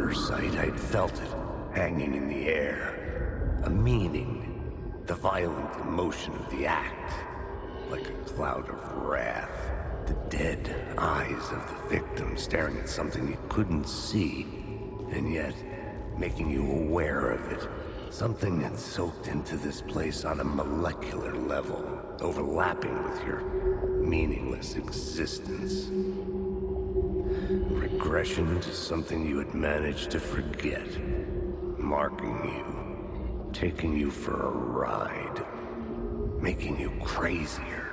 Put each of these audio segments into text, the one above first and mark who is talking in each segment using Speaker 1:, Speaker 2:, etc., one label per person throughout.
Speaker 1: murder site, I'd felt it, hanging in the air. A meaning, the violent emotion of the act. Like a cloud of wrath. The dead eyes of the victim staring at something you couldn't see, and yet making you aware of it. Something that soaked into this place on a molecular level, overlapping with your meaningless existence. Regression to something you had managed to forget. Marking you, taking you for a ride, making you crazier.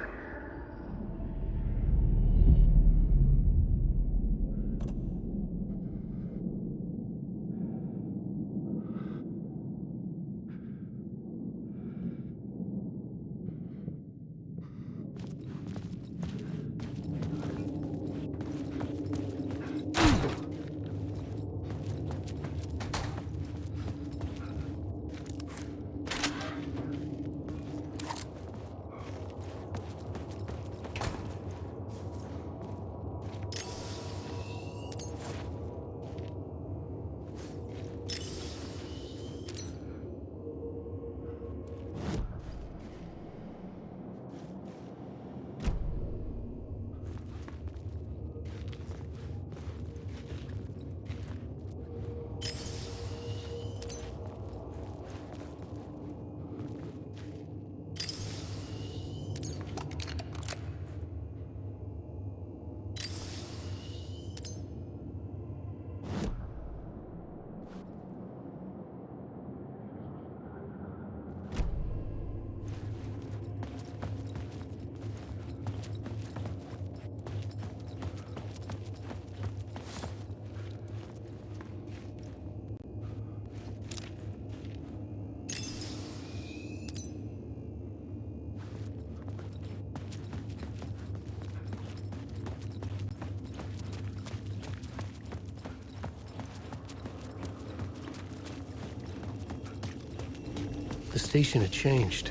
Speaker 2: The station had changed.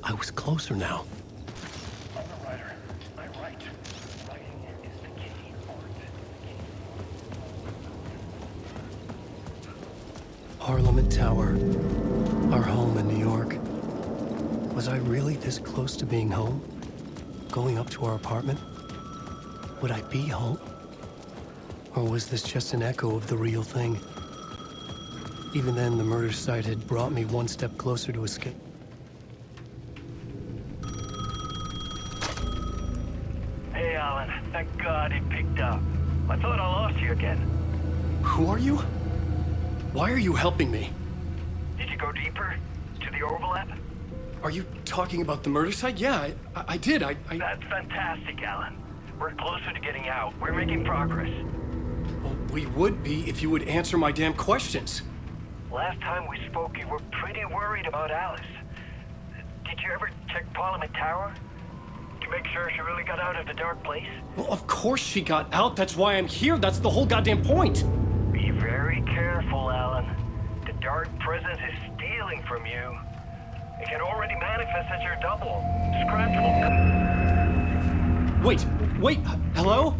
Speaker 2: I was closer now.
Speaker 3: I'm a writer. I write. Writing is the key. Art is the key.
Speaker 2: Parliament Tower. Our home in New York. Was I really this close to being home? Going up to our apartment? Would I be home? Or was this just an echo of the real thing? Even then, the murder site had brought me one step closer to escape.
Speaker 3: Hey, Alan. Thank God it picked up. I thought I lost you again.
Speaker 2: Who are you? Why are you helping me?
Speaker 3: Did you go deeper? To the overlap?
Speaker 2: Are you talking about the murder site? Yeah, I did.
Speaker 3: That's fantastic, Alan. We're closer to getting out. We're making progress.
Speaker 2: Well, we would be if you would answer my damn questions.
Speaker 3: Last time we spoke, you were pretty worried about Alice. Did you ever check Parliament Tower? To make sure she really got out of the dark place?
Speaker 2: Well, of course she got out. That's why I'm here. That's the whole goddamn point.
Speaker 3: Be very careful, Alan. The dark presence is stealing from you. It can already manifest as your double. Scratchable.
Speaker 2: Wait, hello?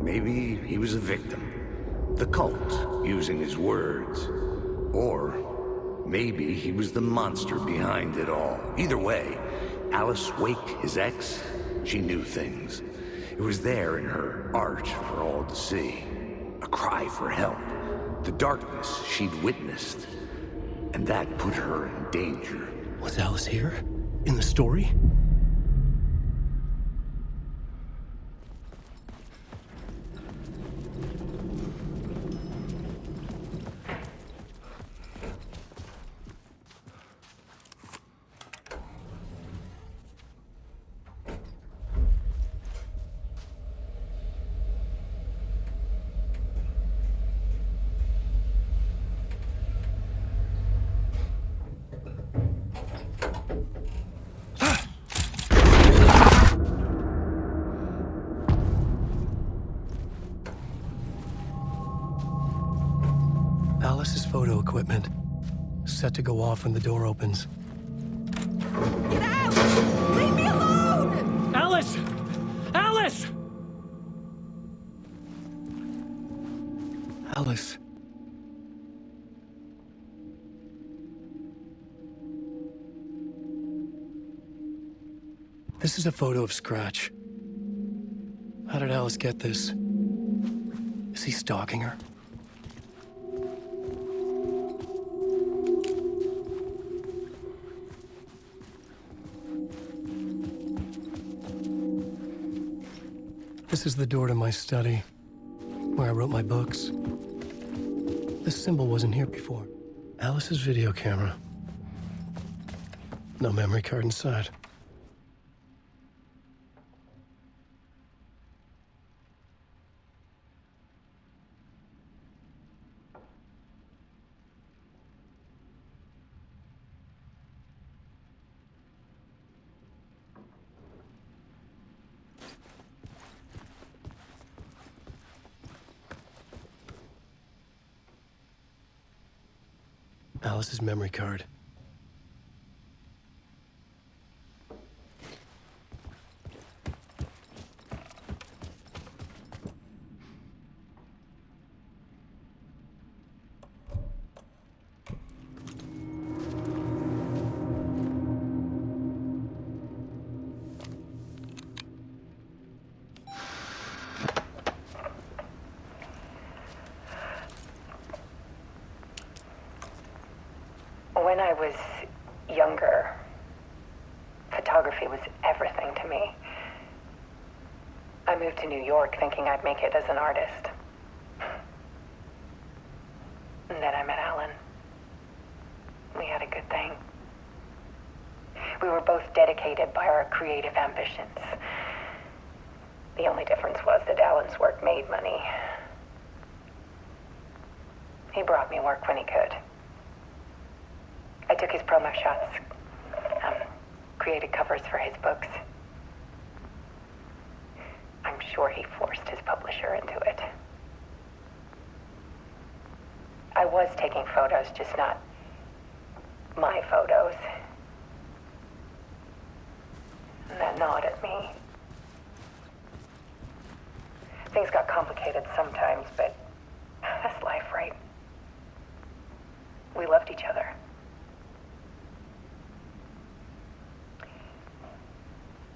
Speaker 1: Maybe he was a victim. The cult, using his words. Or maybe he was the monster behind it all. Either way, Alice Wake, his ex, she knew things. It was there in her art for all to see. A cry for help. The darkness she'd witnessed. And that put her in danger.
Speaker 2: Was Alice here? In the story? Alice's photo equipment, set to go off when the door opens.
Speaker 4: Get out! Leave me alone!
Speaker 2: Alice! Alice! Alice. This is a photo of Scratch. How did Alice get this? Is he stalking her? This is the door to my study, where I wrote my books. This symbol wasn't here before. Alice's video camera. No memory card inside. Alice's memory card.
Speaker 5: When I was younger, photography was everything to me. I moved to New York thinking I'd make it as an artist. And then I met Alan. We had a good thing. We were both dedicated by our creative ambitions. The only difference was that Alan's work made money. He brought me work when he could. I took his promo shots, created covers for his books. I'm sure he forced his publisher into it. I was taking photos, just not my photos. And that gnawed at me. Things got complicated sometimes, but that's life, right? We loved each other.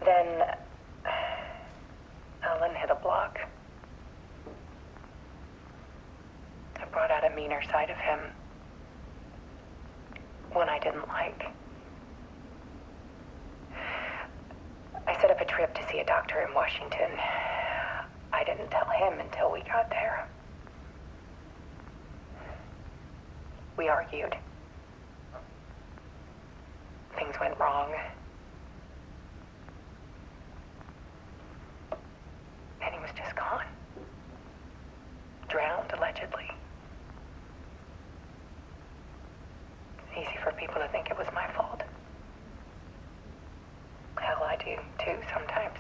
Speaker 5: Then Alan hit a block. I brought out a meaner side of him, one I didn't like. I set up a trip to see a doctor in Washington. I didn't tell him until we got there. We argued. Things went wrong. And he was just gone. Drowned, allegedly. It's easy for people to think it was my fault. Hell, I do, too, sometimes.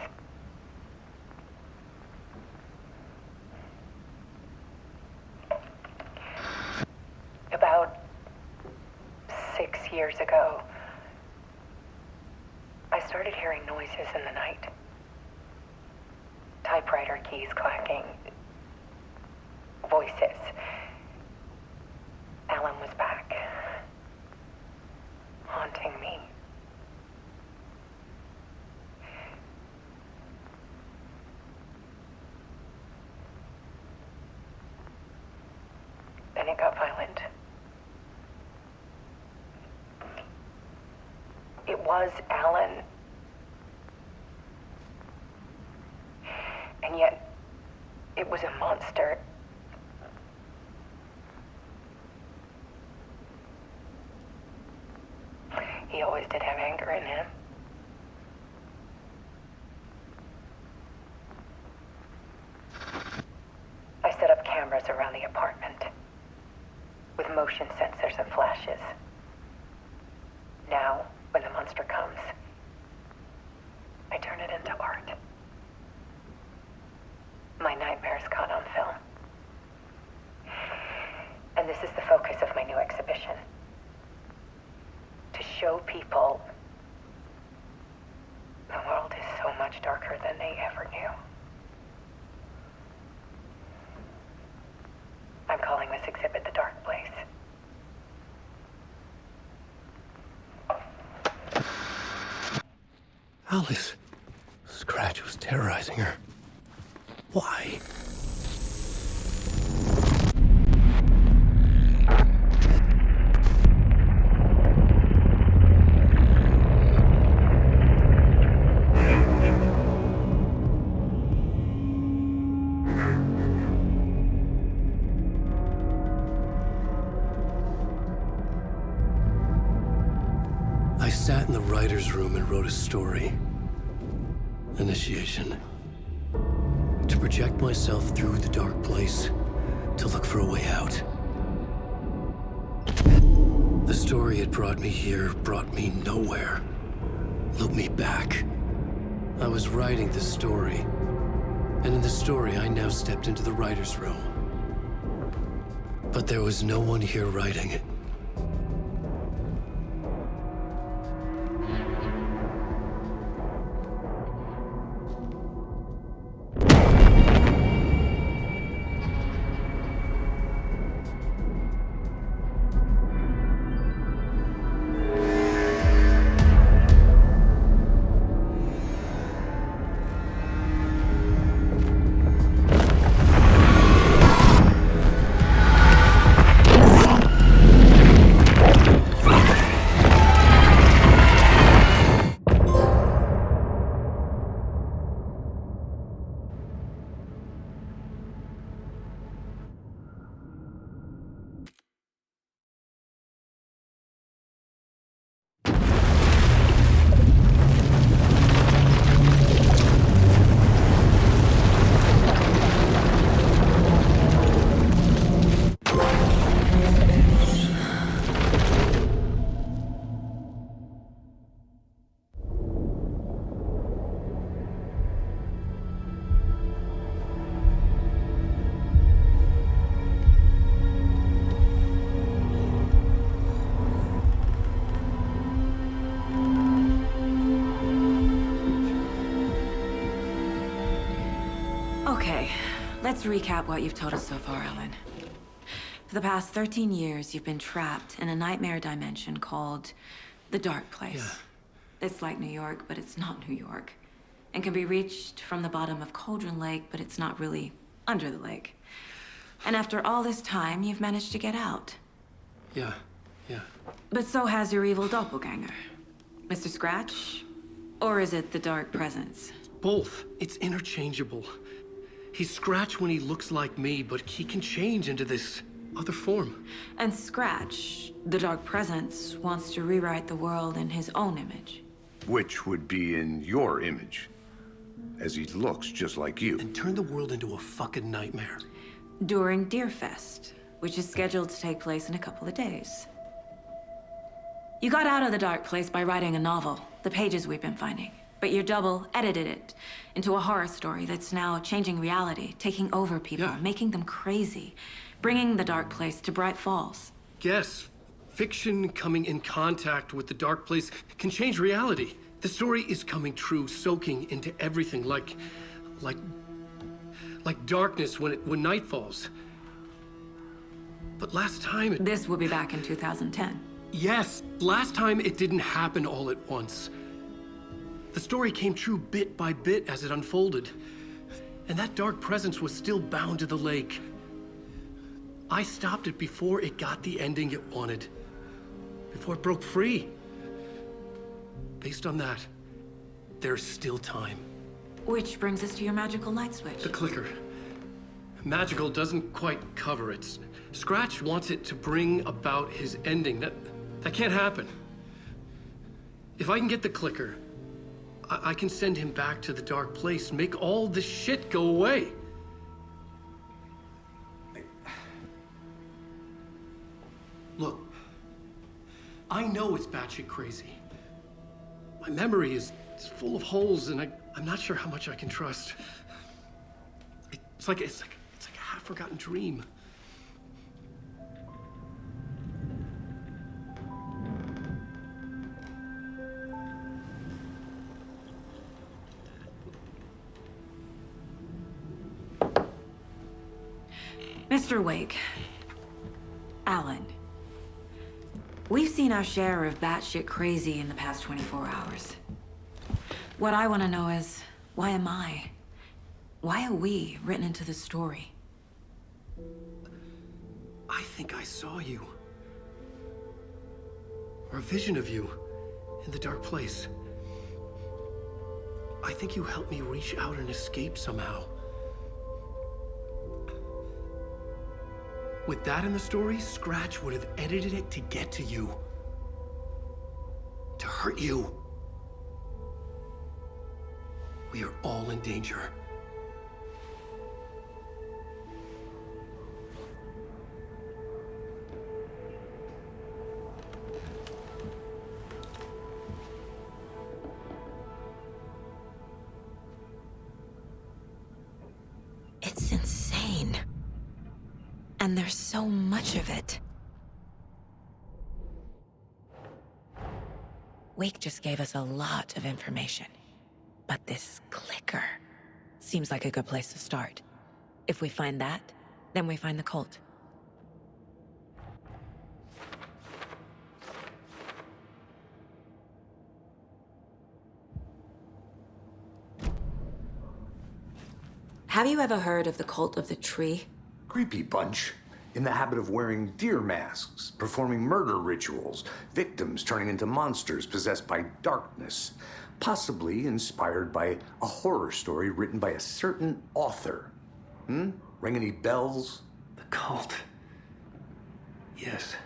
Speaker 5: About 6 years ago, I started hearing noises in the night. Typewriter keys clacking. Voices. Alan was back. Haunting me. Then it got violent. It was Alan. And yet, it was a monster. He always did have anger in him. I set up cameras around the apartment with motion sensors and flashes. Now, when the monster comes, I turn it into art. My nightmares caught on film. And this is the focus show people the world is so much darker than they ever knew. I'm calling this exhibit The Dark Place.
Speaker 2: Alice. Scratch was terrorizing her. Why? I sat in the writer's room and wrote a story. Initiation. To project myself through the dark place, to look for a way out. The story had brought me here, brought me nowhere. Looped me back. I was writing the story. And in the story, I now stepped into the writer's room. But there was no one here writing it.
Speaker 6: Let's recap what you've told us so far, Alan. For the past 13 years, you've been trapped in a nightmare dimension called the Dark Place.
Speaker 2: Yeah.
Speaker 6: It's like New York, but it's not New York. And can be reached from the bottom of Cauldron Lake, but it's not really under the lake. And after all this time, you've managed to get out.
Speaker 2: Yeah.
Speaker 6: But so has your evil doppelganger. Mr. Scratch? Or is it the Dark Presence?
Speaker 2: Both. It's interchangeable. He's Scratch when he looks like me, but he can change into this other form.
Speaker 6: And Scratch, the Dark Presence, wants to rewrite the world in his own image.
Speaker 1: Which would be in your image, as he looks just like you.
Speaker 2: And turn the world into a fucking nightmare.
Speaker 6: During Deerfest, which is scheduled to take place in a couple of days. You got out of the Dark Place by writing a novel, the pages we've been finding. But your double edited it into a horror story that's now changing reality, taking over people, making them crazy, bringing the Dark Place to Bright Falls.
Speaker 2: Yes, fiction coming in contact with the Dark Place can change reality. The story is coming true, soaking into everything like darkness when night falls. But last time
Speaker 6: This will be back in 2010.
Speaker 2: Yes, last time it didn't happen all at once. The story came true bit by bit as it unfolded. And that dark presence was still bound to the lake. I stopped it before it got the ending it wanted. Before it broke free. Based on that, there's still time.
Speaker 6: Which brings us to your magical light switch.
Speaker 2: The clicker. Magical doesn't quite cover it. Scratch wants it to bring about his ending. That can't happen. If I can get the clicker, I can send him back to the Dark Place, make all this shit go away. Look, I know it's batshit crazy. My memory is full of holes, and I'm not sure how much I can trust. It's like a half-forgotten dream.
Speaker 6: Mr. Wake. Alan. We've seen our share of batshit crazy in the past 24 hours. What I want to know is, why am I? Why are we written into the story?
Speaker 2: I think I saw you. Or a vision of you in the dark place. I think you helped me reach out and escape somehow. With that in the story, Scratch would have edited it to get to you. To hurt you. We are all in danger.
Speaker 6: It's insane. And there's so much of it. Wake just gave us a lot of information. But this clicker seems like a good place to start. If we find that, then we find the cult. Have you ever heard of the cult of the tree?
Speaker 1: Creepy bunch. In the habit of wearing deer masks, performing murder rituals, victims turning into monsters possessed by darkness. Possibly inspired by a horror story written by a certain author. Ring any bells?
Speaker 2: The cult. Yes.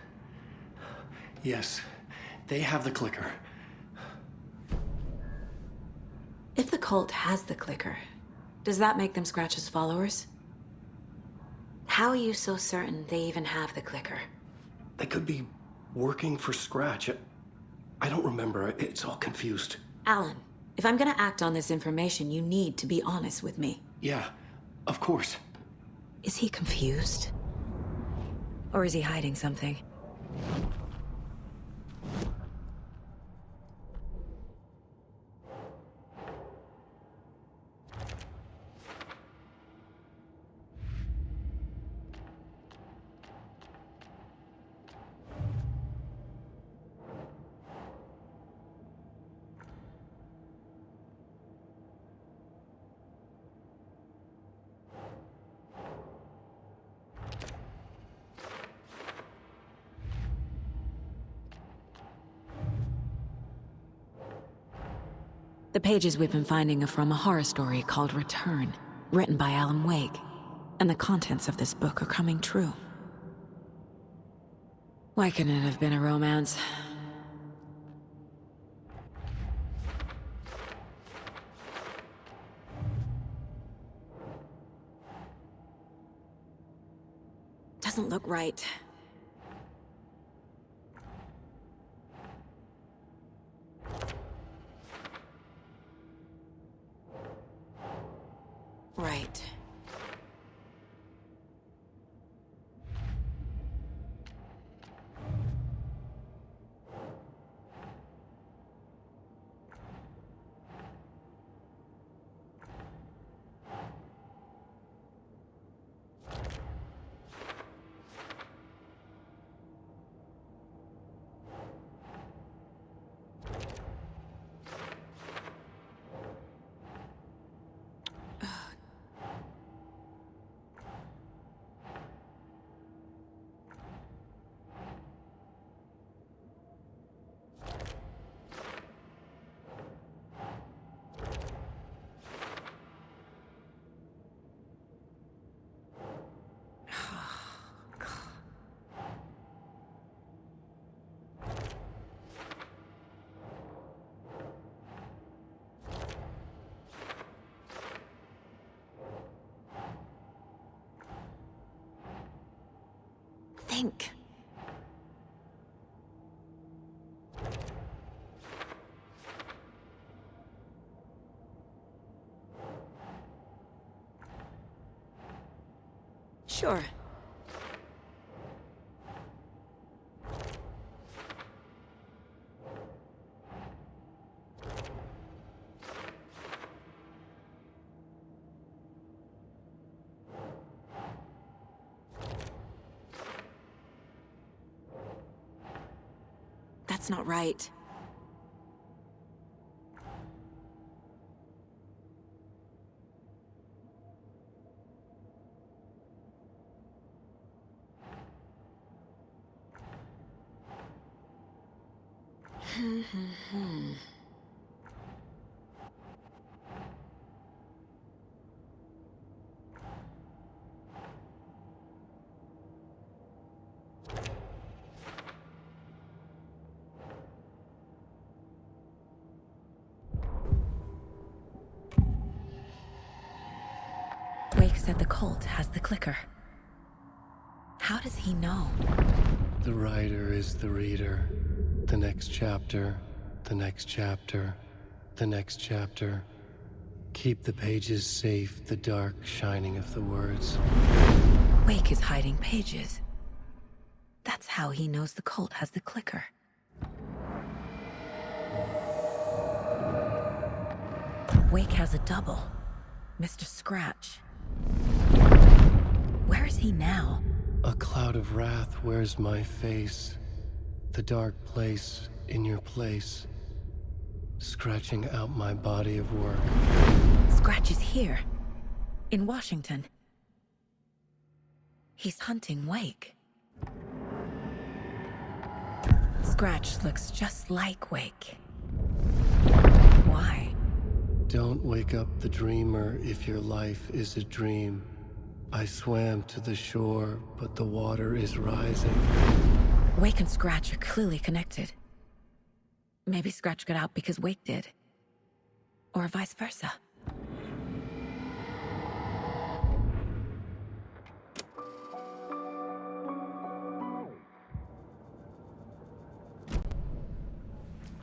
Speaker 2: Yes. They have the clicker.
Speaker 6: If the cult has the clicker, does that make them Scratch's followers? How are you so certain they even have the clicker?
Speaker 2: They could be working for Scratch. I don't remember. It's all confused.
Speaker 6: Alan, if I'm gonna act on this information, you need to be honest with me.
Speaker 2: Yeah, of course.
Speaker 6: Is he confused? Or is he hiding something? The pages we've been finding are from a horror story called Return, written by Alan Wake, and the contents of this book are coming true. Why couldn't it have been a romance? Doesn't look right. Right. Think. Sure. That's not right. Wake said the cult has the clicker. How does he know?
Speaker 2: The writer is the reader. The next chapter, the next chapter, the next chapter. Keep the pages safe, the dark shining of the words.
Speaker 6: Wake is hiding pages. That's how he knows the cult has the clicker. Wake has a double. Mr. Scratch. Where is he now?
Speaker 2: A cloud of wrath wears my face. The dark place in your place. Scratching out my body of work.
Speaker 6: Scratch is here. In Washington. He's hunting Wake. Scratch looks just like Wake. Why?
Speaker 2: Don't wake up the dreamer if your life is a dream. I swam to the shore, but the water is rising.
Speaker 6: Wake and Scratch are clearly connected. Maybe Scratch got out because Wake did. Or vice versa.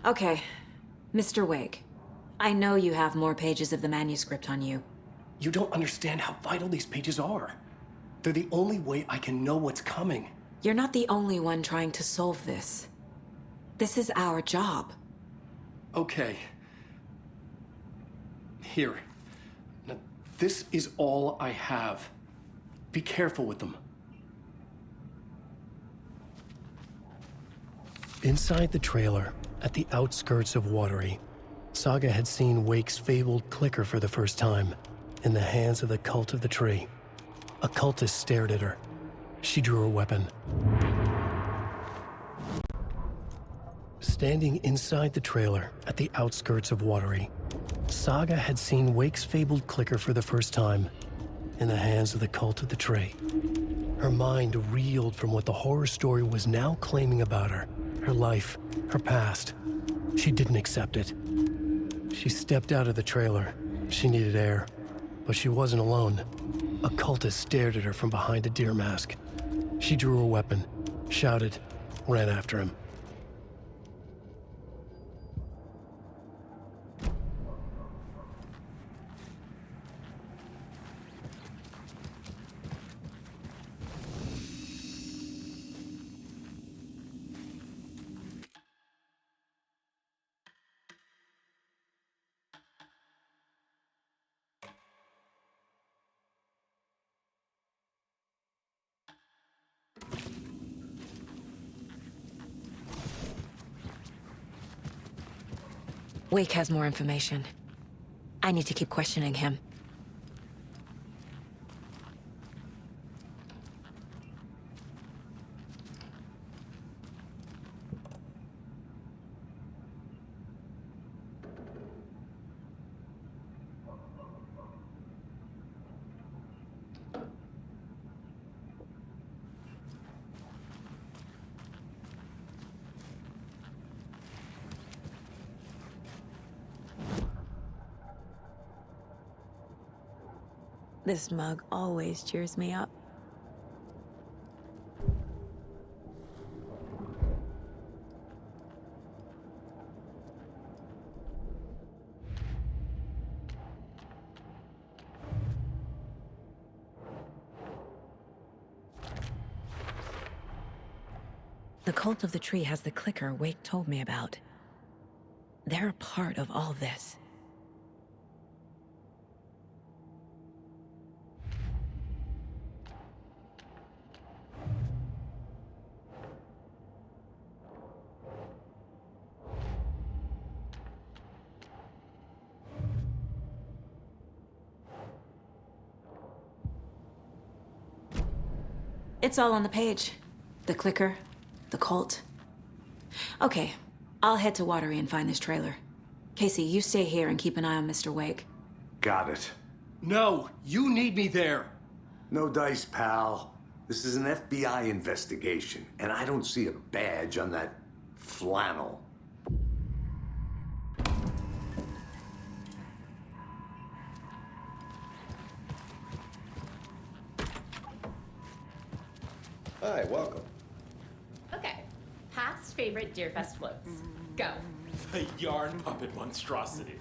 Speaker 6: Okay, Mr. Wake. I know you have more pages of the manuscript on you.
Speaker 2: You don't understand how vital these pages are. They're the only way I can know what's coming.
Speaker 6: You're not the only one trying to solve this. This is our job.
Speaker 2: Okay. Here. Now, this is all I have. Be careful with them. Inside the trailer, at the outskirts of Watery, Saga had seen Wake's fabled clicker for the first time, in the hands of the cult of the tree. A cultist stared at her. She drew her weapon. Standing inside the trailer, at the outskirts of Watery, Saga had seen Wake's fabled clicker for the first time, in the hands of the cult of the tree. Her mind reeled from what the horror story was now claiming about her life, her past. She didn't accept it. She stepped out of the trailer. She needed air, but she wasn't alone. A cultist stared at her from behind a deer mask. She drew her weapon, shouted, ran after him.
Speaker 6: Wake has more information. I need to keep questioning him. This mug always cheers me up. The cult of the tree has the clicker Wake told me about. They're a part of all this. It's all on the page. The clicker, the cult. Okay, I'll head to Watery and find this trailer. Casey, you stay here and keep an eye on Mr. Wake.
Speaker 1: Got it.
Speaker 2: No, you need me there.
Speaker 1: No dice, pal. This is an FBI investigation, and I don't see a badge on that flannel.
Speaker 7: Hi, welcome.
Speaker 8: Okay. Past favorite Deerfest floats. Go.
Speaker 9: The yarn puppet monstrosity.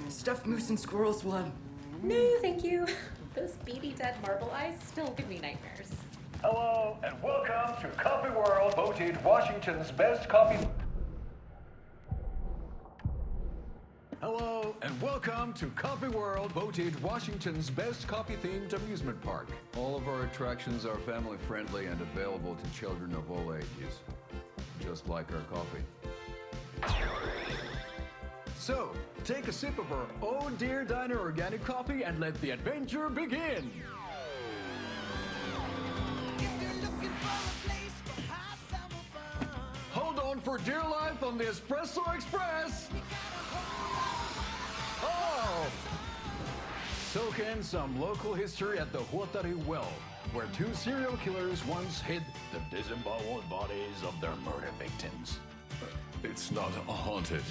Speaker 4: Stuffed moose and squirrels one.
Speaker 8: No, thank you. Those beady dead marble eyes still give me nightmares.
Speaker 3: Hello, and welcome to Coffee World, voted Washington's best coffee.
Speaker 10: Hello, and welcome to Coffee World, voted Washington's best coffee-themed amusement park. All of our attractions are family-friendly and available to children of all ages, just like our coffee. So, take a sip of our Oh Dear Diner organic coffee and let the adventure begin. Hold on for dear life on the Espresso Express. Oh! Soak in some local history at the Huatari Well, where two serial killers once hid the disemboweled bodies of their murder victims. It's not haunted.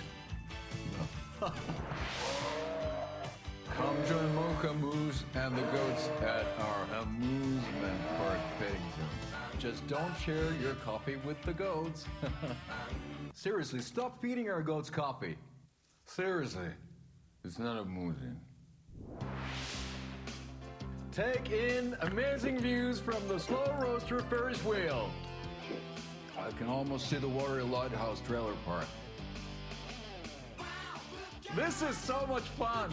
Speaker 10: No. Come join Mocha Moose and the goats at our amusement park petting zoo. Just don't share your coffee with the goats. Seriously, stop feeding our goats coffee. Seriously. It's not amusing. Take in amazing views from the Slow Roaster Ferris wheel. I can almost see the Watery Lighthouse trailer park. This is so much fun!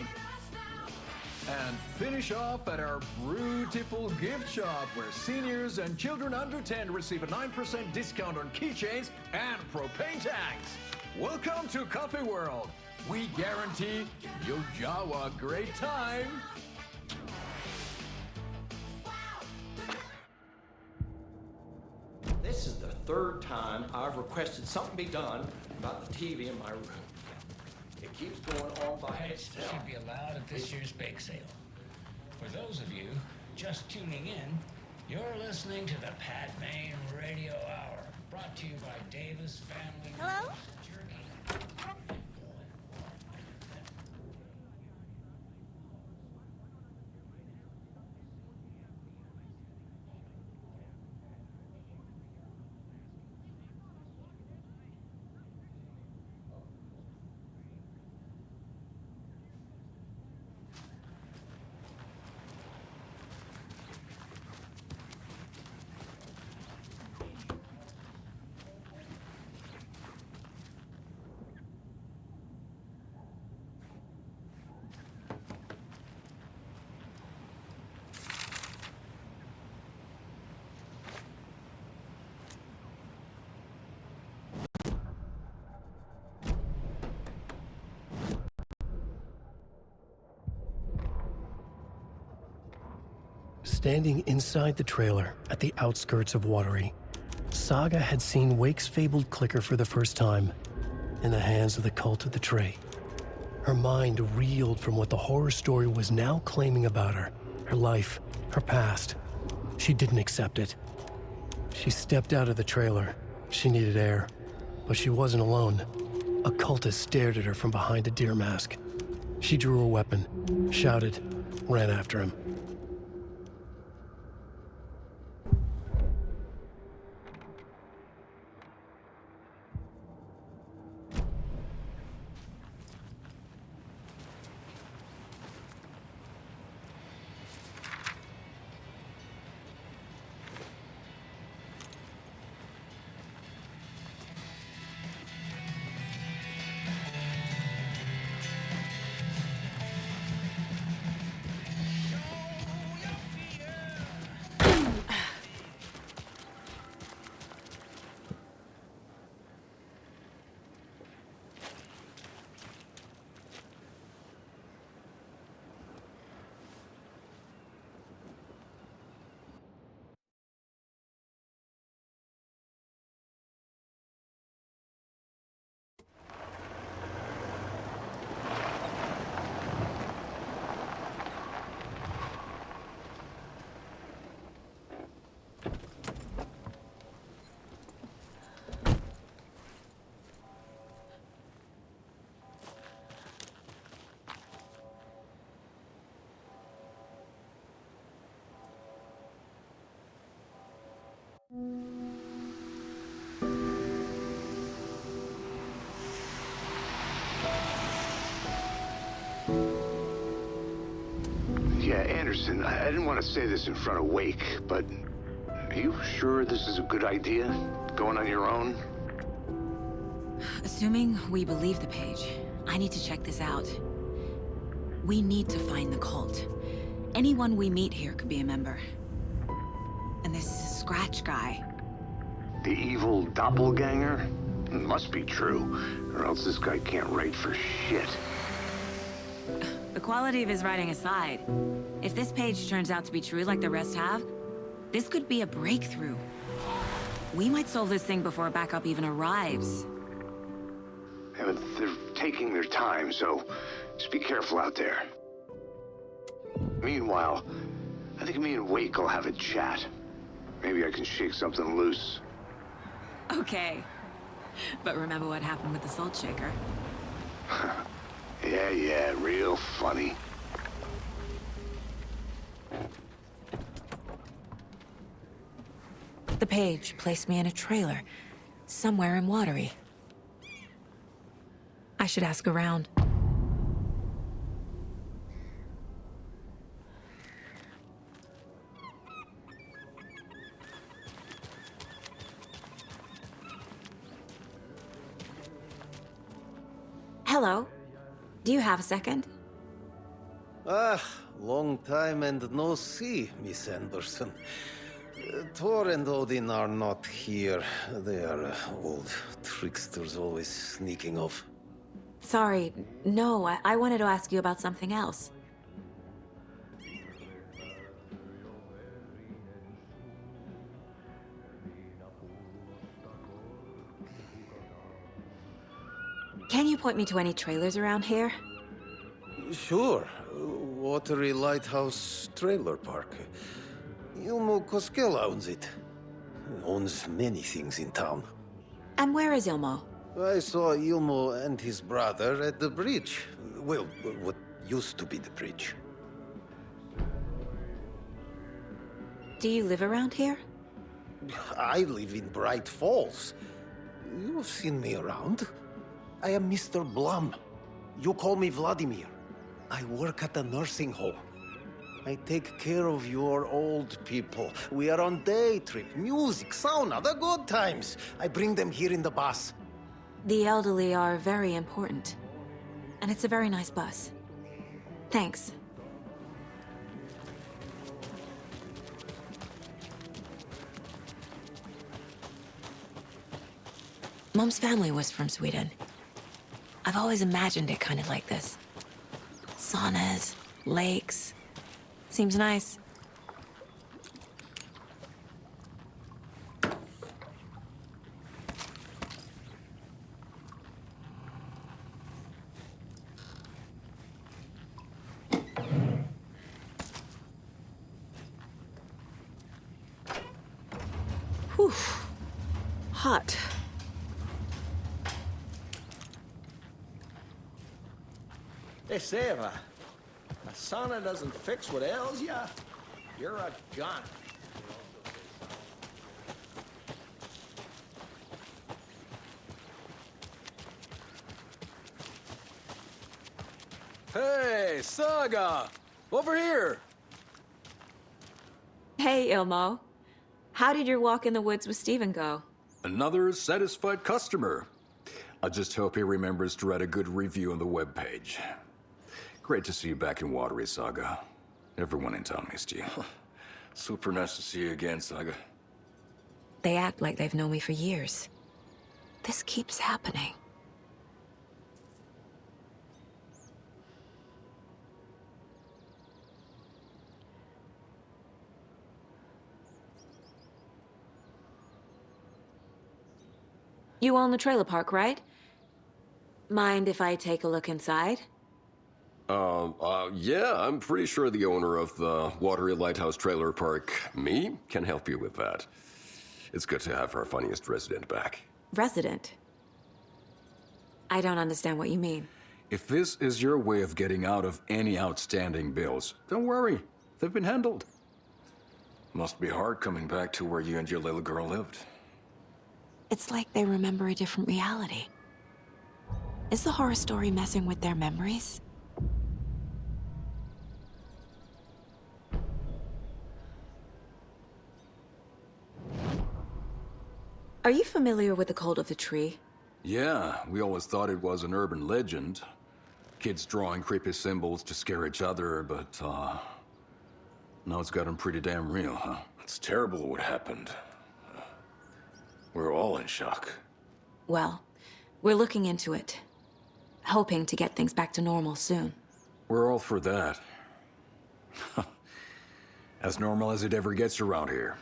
Speaker 10: And finish off at our beautiful gift shop where seniors and children under 10 receive a 9% discount on keychains and propane tanks. Welcome to Coffee World. We guarantee you'll have a great time.
Speaker 7: This is the third time I've requested something be done about the TV in my room. It keeps going on by itself.
Speaker 11: Should be allowed at this year's bake sale. For those of you just tuning in, you're listening to the Pat Main Radio Hour, brought to you by Davis Family.
Speaker 4: Hello?
Speaker 11: Jerky.
Speaker 2: Standing inside the trailer at the outskirts of Watery, Saga had seen Wake's fabled clicker for the first time, in the hands of the cult of the Tray. Her mind reeled from what the horror story was now claiming about her life, her past. She didn't accept it. She stepped out of the trailer. She needed air, but she wasn't alone. A cultist stared at her from behind a deer mask. She drew her weapon, shouted, ran after him.
Speaker 1: Anderson, I didn't want to say this in front of Wake, but are you sure this is a good idea? Going on your own?
Speaker 6: Assuming we believe the page, I need to check this out. We need to find the cult. Anyone we meet here could be a member. And this Scratch guy.
Speaker 1: The evil doppelganger? Must be true, or else this guy can't write for shit.
Speaker 6: The quality of his writing aside, if this page turns out to be true like the rest have, this could be a breakthrough. We might solve this thing before backup even arrives.
Speaker 1: Yeah, but they're taking their time, so just be careful out there. Meanwhile, I think me and Wake will have a chat. Maybe I can shake something loose.
Speaker 6: Okay. But remember what happened with the salt shaker?
Speaker 1: Yeah, real funny.
Speaker 6: The page placed me in a trailer, somewhere in Watery. I should ask around. Hello. Do you have a second?
Speaker 12: Ah, long time and no see, Miss Anderson. Thor and Odin are not here. They are old tricksters always sneaking off.
Speaker 6: Sorry, no, I wanted to ask you about something else. Can you point me to any trailers around here?
Speaker 12: Sure. Watery Lighthouse Trailer Park. Ilmo Koskela owns it. Owns many things in town.
Speaker 6: And where is Ilmo?
Speaker 12: I saw Ilmo and his brother at the bridge. Well, what used to be the bridge.
Speaker 6: Do you live around here?
Speaker 12: I live in Bright Falls. You've seen me around. I am Mr. Blum. You call me Vladimir. I work at a nursing home. I take care of your old people. We are on day trip, music, sauna, the good times. I bring them here in the bus.
Speaker 6: The elderly are very important. And it's a very nice bus. Thanks. Mom's family was from Sweden. I've always imagined it kind of like this. Saunas, lakes. Seems nice. Whew. Hot.
Speaker 7: They say if a sauna doesn't fix what ails ya, you're a gun.
Speaker 10: Hey, Saga! Over here!
Speaker 6: Hey, Ilmo. How did your walk in the woods with Steven go?
Speaker 10: Another satisfied customer. I just hope he remembers to write a good review on the webpage. Great to see you back in Watery, Saga. Everyone in town missed you. Super nice to see you again, Saga.
Speaker 6: They act like they've known me for years. This keeps happening. You own the trailer park, right? Mind if I take a look inside?
Speaker 13: Yeah, I'm pretty sure the owner of the Watery Lighthouse Trailer Park, me, can help you with that. It's good to have our funniest resident back.
Speaker 6: Resident? I don't understand what you mean.
Speaker 10: If this is your way of getting out of any outstanding bills, don't worry. They've been handled. Must be hard coming back to where you and your little girl lived.
Speaker 6: It's like they remember a different reality. Is the horror story messing with their memories? Are you familiar with the cult of the tree?
Speaker 13: Yeah, we always thought it was an urban legend. Kids drawing creepy symbols to scare each other, but, now it's gotten pretty damn real, huh?
Speaker 1: It's terrible what happened. We're all in shock.
Speaker 6: Well, we're looking into it. Hoping to get things back to normal soon.
Speaker 13: We're all for that. As normal as it ever gets around here.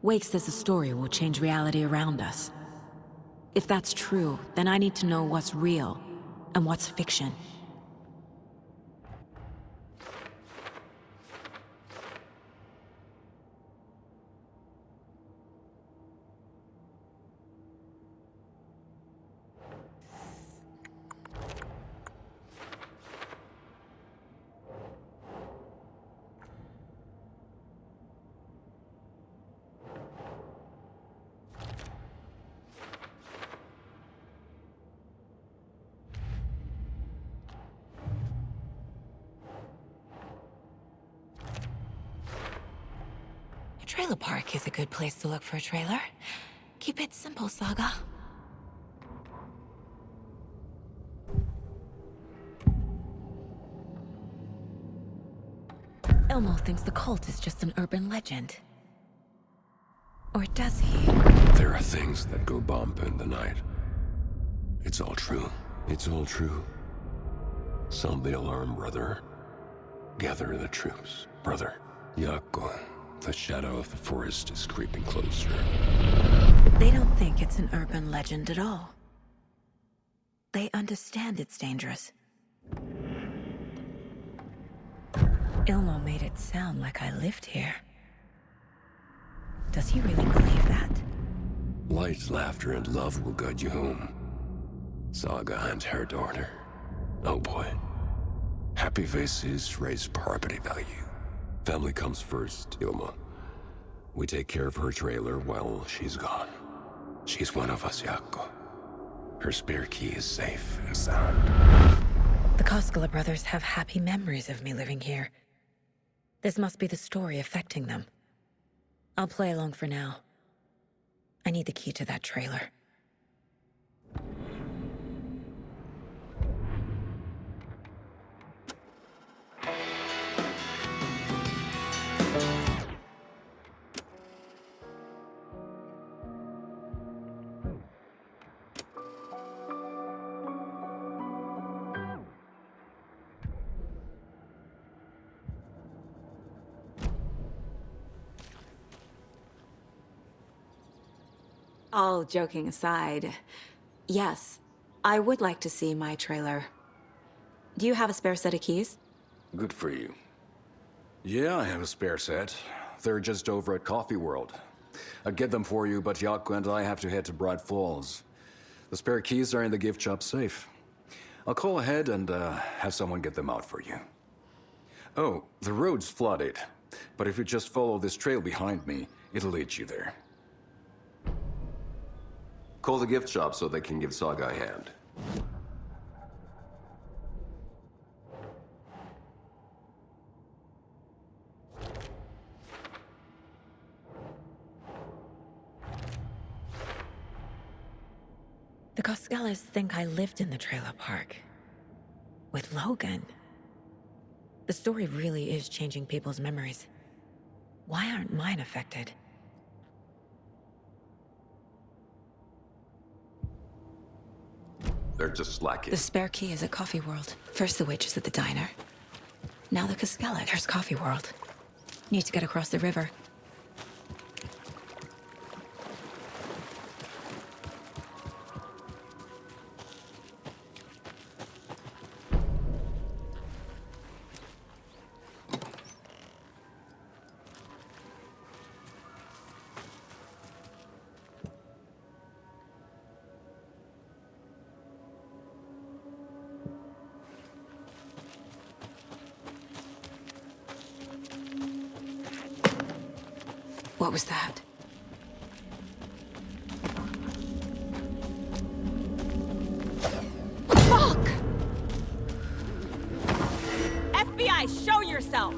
Speaker 6: Wake says the story will change reality around us. If that's true, then I need to know what's real and what's fiction. Trailer park is a good place to look for a trailer. Keep it simple, Saga. Elmo thinks the cult is just an urban legend. Or does he?
Speaker 13: There are things that go bump in the night. It's all true. It's all true. Sound the alarm, brother. Gather the troops, brother. Yako. The shadow of the forest is creeping closer.
Speaker 6: They don't think it's an urban legend at all. They understand it's dangerous. Ilmo made it sound like I lived here. Does he really believe that?
Speaker 13: Light, laughter, and love will guide you home. Saga and her daughter. Oh boy. Happy faces raise property value. Family comes first, Ilma. We take care of her trailer while she's gone. She's one of us, Yako. Her spare key is safe and sound.
Speaker 6: The Koskela brothers have happy memories of me living here. This must be the story affecting them. I'll play along for now. I need the key to that trailer. All joking aside, yes, I would like to see my trailer. Do you have a spare set of keys?
Speaker 13: Good for you. Yeah, I have a spare set. They're just over at Coffee World. I'd get them for you, but Yako and I have to head to Bright Falls. The spare keys are in the gift shop safe. I'll call ahead and have someone get them out for you. Oh, the road's flooded, but if you just follow this trail behind me, it'll lead you there. Call the gift shop so they can give Saga a hand.
Speaker 6: The Koskelas think I lived in the trailer park. With Logan. The story really is changing people's memories. Why aren't mine affected?
Speaker 13: They're just slacking.
Speaker 6: The spare key is at Coffee World. First the waitress at the diner. Now the Koskela. There's Coffee World. Need to get across the river. What was that?
Speaker 14: yourself!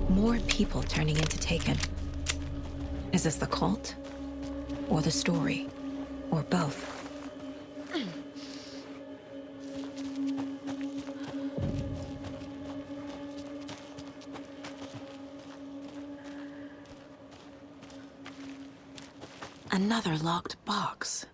Speaker 6: More people turning into Taken. Is this the cult? Or the story? Or both? Another locked box.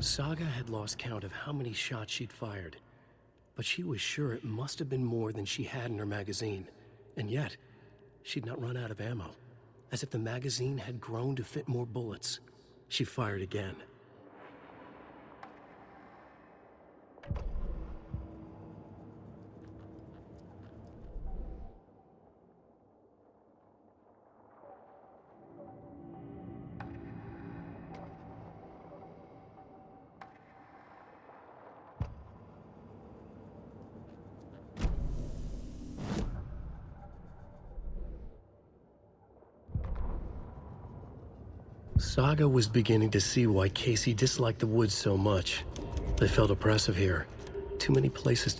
Speaker 2: Saga had lost count of how many shots she'd fired, but she was sure it must have been more than she had in her magazine. And yet, she'd not run out of ammo. As if the magazine had grown to fit more bullets. She fired again. Saga was beginning to see why Casey disliked the woods so much. They felt oppressive here. Too many places.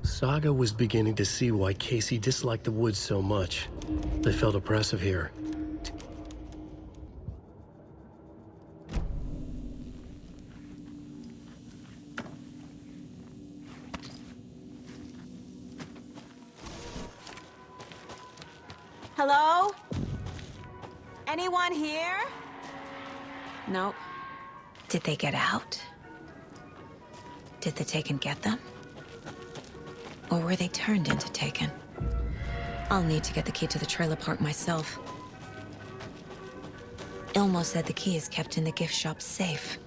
Speaker 2: Saga was beginning to see why Casey disliked the woods so much. They felt oppressive here.
Speaker 6: Hello? Anyone here? Nope. Did they get out? Did the Taken get them? Or were they turned into Taken? I'll need to get the key to the trailer park myself. Ilmo said the key is kept in the gift shop safe.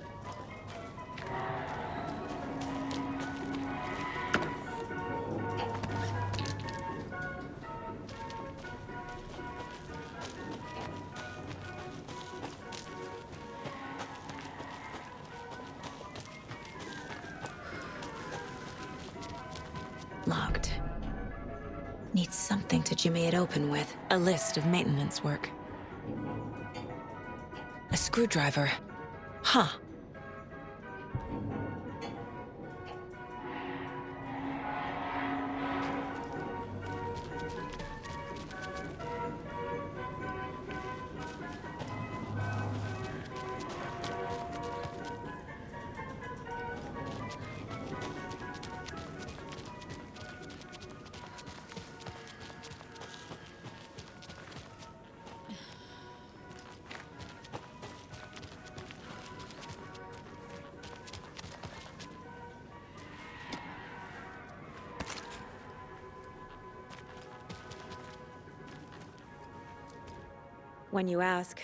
Speaker 6: Locked. Needs something to jimmy it open with. A list of maintenance work. A screwdriver. Huh. When you ask,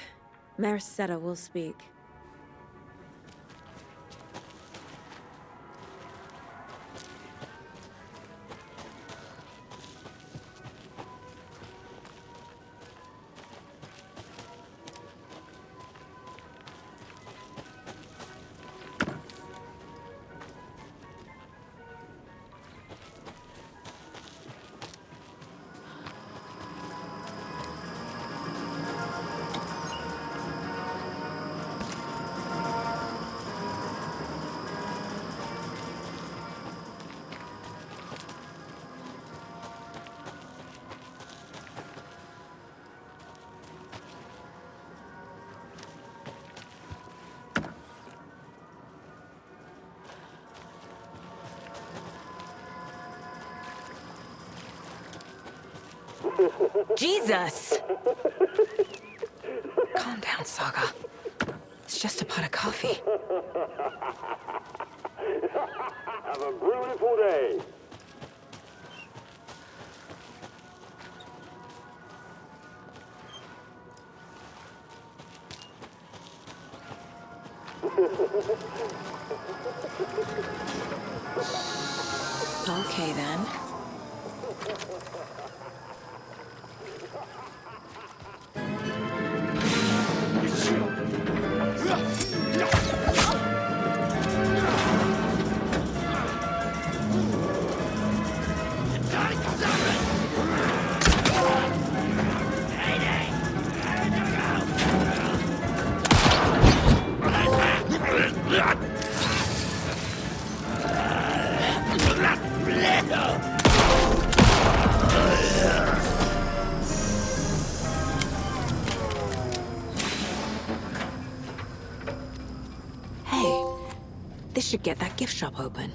Speaker 6: Merceda will speak. Jesus! Calm down, Saga. It's just a pot of coffee.
Speaker 14: Have a beautiful day.
Speaker 6: Okay, then. Hey, this should get that gift shop open.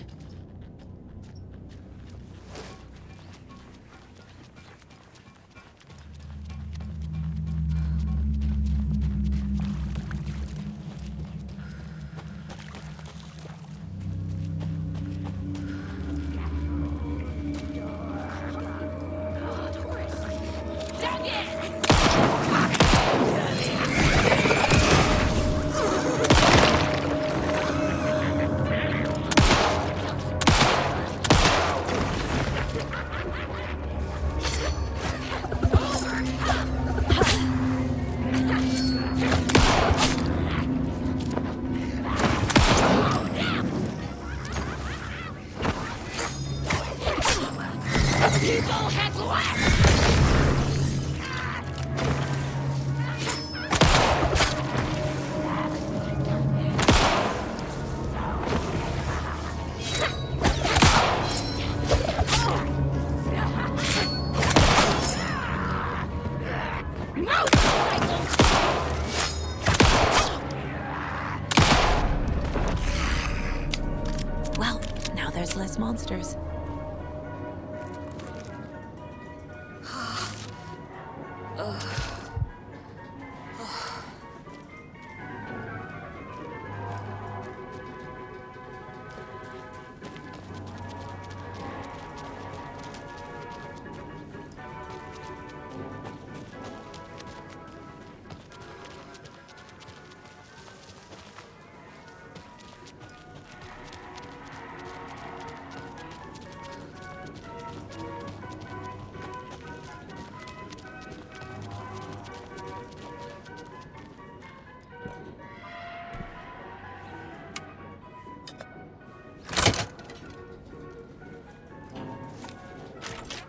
Speaker 6: less monsters.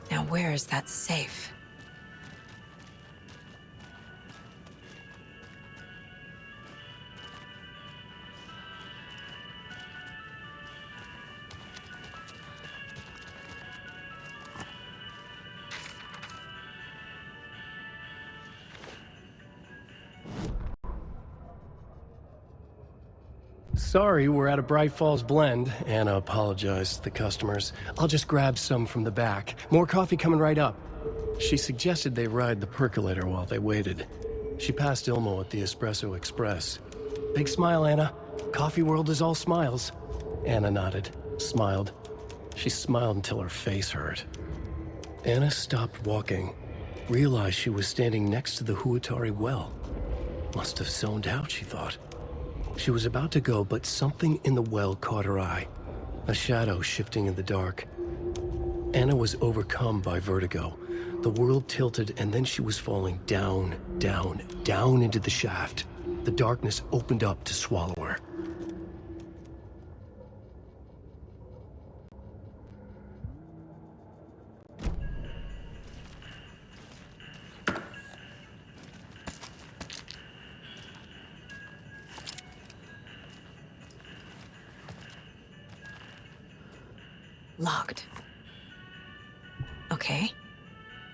Speaker 6: Now where is that safe?
Speaker 2: Sorry, we're at a Bright Falls blend. Anna apologized to the customers. I'll just grab some from the back. More coffee coming right up. She suggested they ride the percolator while they waited. She passed Ilmo at the Espresso Express. Big smile, Anna. Coffee world is all smiles. Anna nodded, smiled. She smiled until her face hurt. Anna stopped walking, realized she was standing next to the Huatari well. Must have zoned out, she thought. She was about to go, but something in the well caught her eye. A shadow shifting in the dark. Anna was overcome by vertigo. The world tilted, and then she was falling down, down, down into the shaft. The darkness opened up to swallow her.
Speaker 6: Locked. Okay.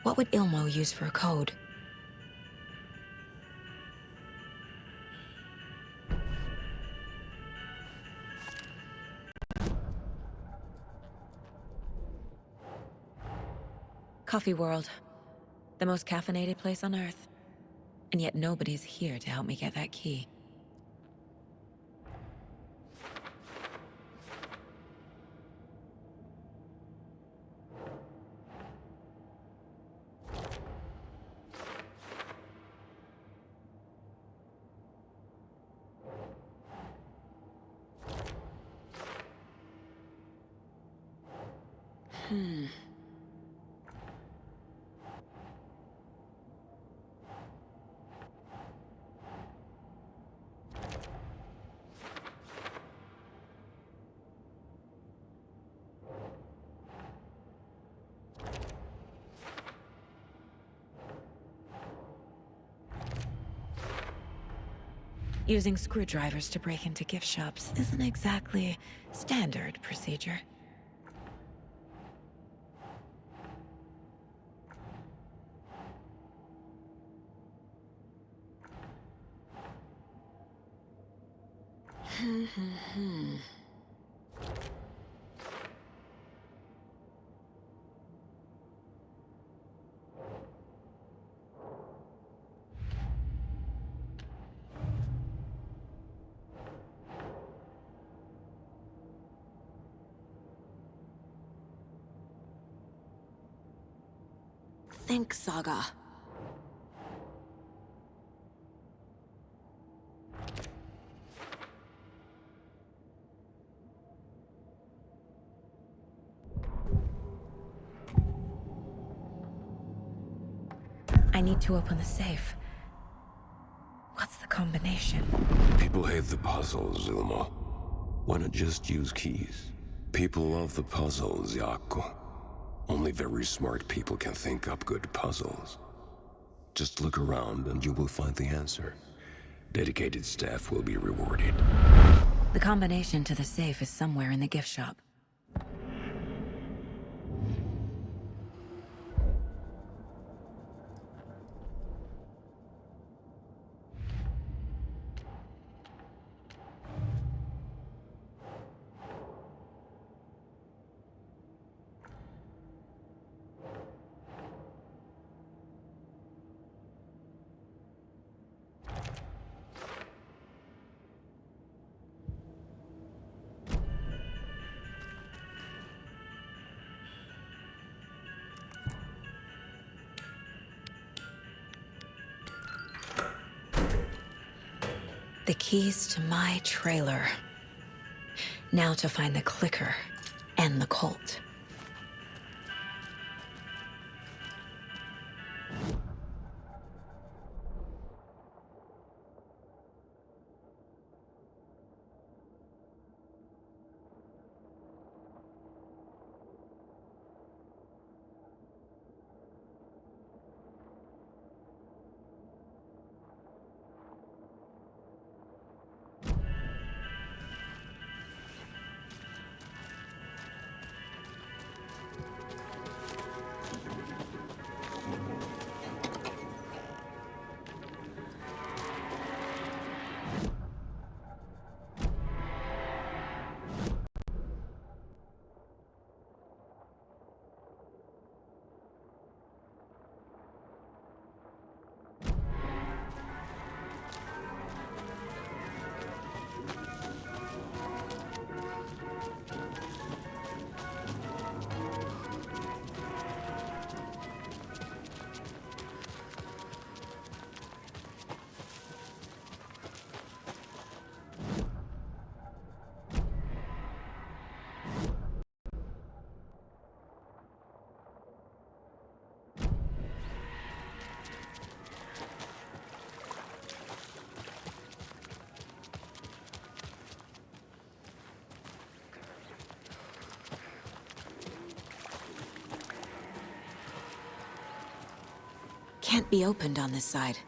Speaker 6: What would Ilmo use for a code? Coffee World. The most caffeinated place on Earth. And yet nobody's here to help me get that key. Using screwdrivers to break into gift shops isn't exactly standard procedure. Think, Saga. I need to open the safe. What's the combination?
Speaker 15: People hate the puzzles, Ilmo. Why not just use keys? People love the puzzles, Yaku. Only very smart people can think up good puzzles. Just look around and you will find the answer. Dedicated staff will be rewarded.
Speaker 6: The combination to the safe is somewhere in the gift shop. The keys to my trailer. Now to find the clicker and the cult. Can't be opened on this side.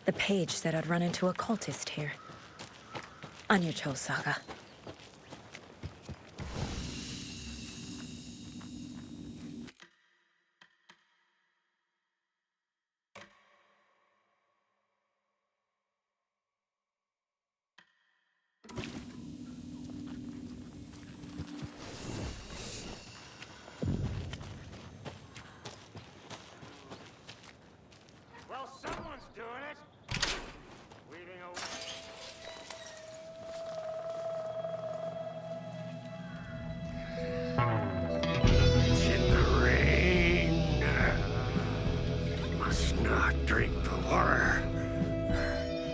Speaker 6: The page said I'd run into a cultist here. On your toes, Saga.
Speaker 14: Well, someone's doing it. Weaving away.
Speaker 1: It's in the rain. Must not drink the water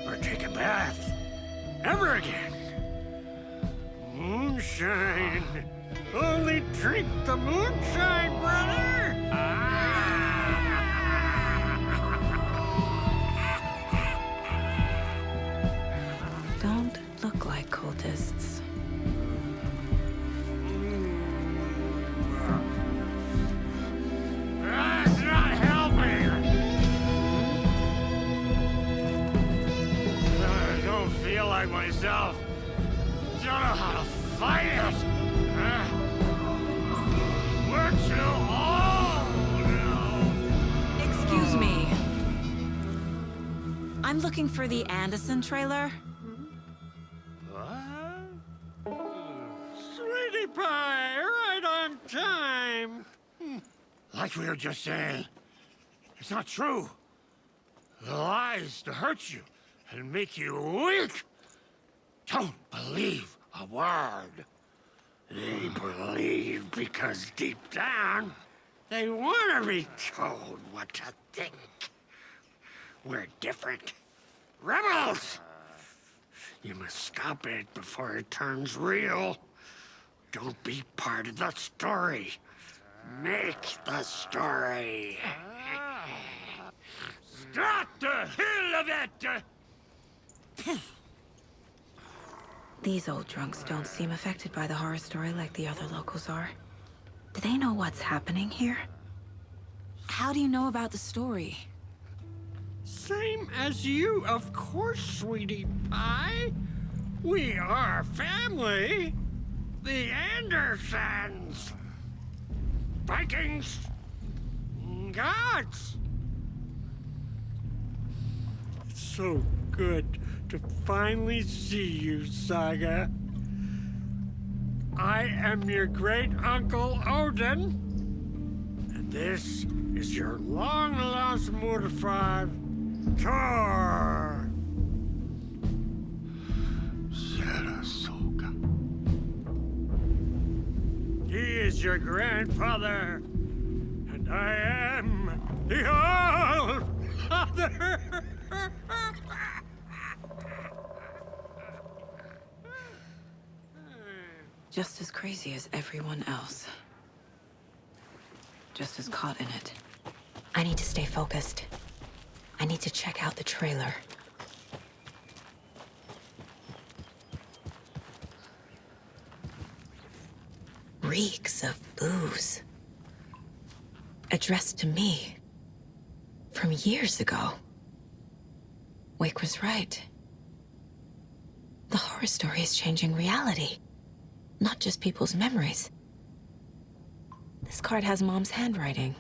Speaker 1: or take a bath ever again. Moonshine. Only drink the moonshine, brother.
Speaker 6: cultists.
Speaker 14: That's not helping! I don't feel like myself. Don't know how to fight it! We're too old now!
Speaker 6: Excuse me. I'm looking for the Anderson trailer.
Speaker 14: Sweetie pie, right on time. Like we were just saying, it's not true. The lies to hurt you and make you weak. Don't believe a word. They believe because deep down, they want to be told what to think. We're different. Rebels! You must stop it before it turns real. Don't be part of the story. Make the story. Stop the hell of it!
Speaker 6: These old drunks don't seem affected by the horror story like the other locals are. Do they know what's happening here? How do you know about the story?
Speaker 14: Same as you, of course, sweetie pie. We are family. The Andersons. Vikings. Gods. It's so good to finally see you, Saga. I am your great-uncle Odin. And this is your long-lost mortified Thor. Sarasota. He is your grandfather, and I am the All-Father.
Speaker 6: Just as crazy as everyone else. Just as caught in it. I need to stay focused. I need to check out the trailer. Reeks of booze. Addressed to me. From years ago. Wake was right. The horror story is changing reality. Not just people's memories. This card has Mom's handwriting.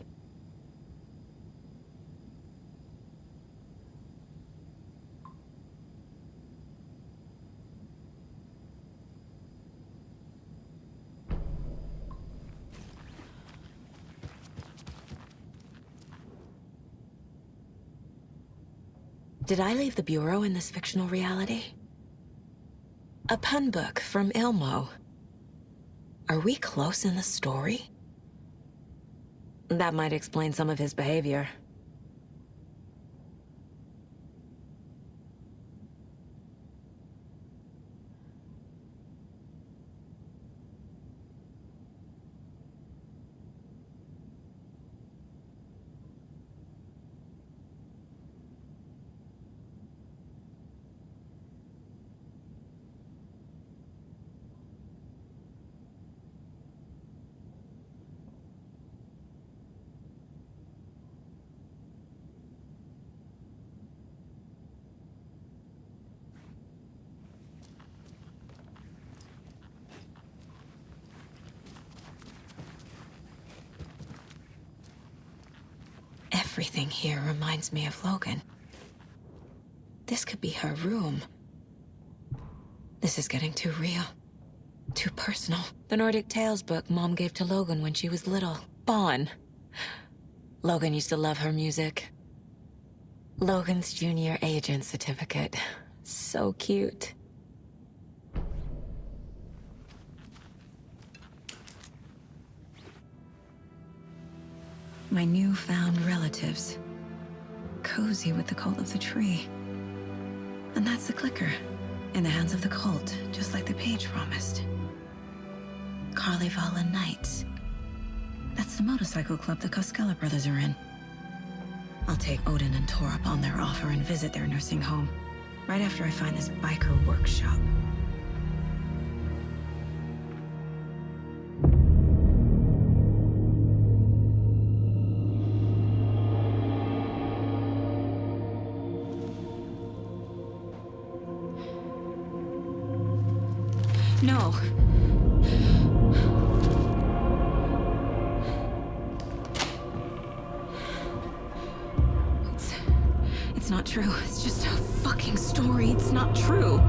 Speaker 6: Did I leave the Bureau in this fictional reality? A pun book from Ilmo. Are we close in the story? That might explain some of his behavior. Everything here reminds me of Logan. This could be her room. This is getting too real. Too personal. The Nordic Tales book Mom gave to Logan when she was little. Bon. Logan used to love her music. Logan's junior agent certificate. So cute. My newfound relatives. Cozy with the cult of the tree. And that's the clicker. In the hands of the cult, just like the page promised. Carnival and Knights. That's the motorcycle club the Koskela brothers are in. I'll take Odin and Tor up on their offer and visit their nursing home. Right after I find this biker workshop. No. It's not true. It's just a fucking story. It's not true.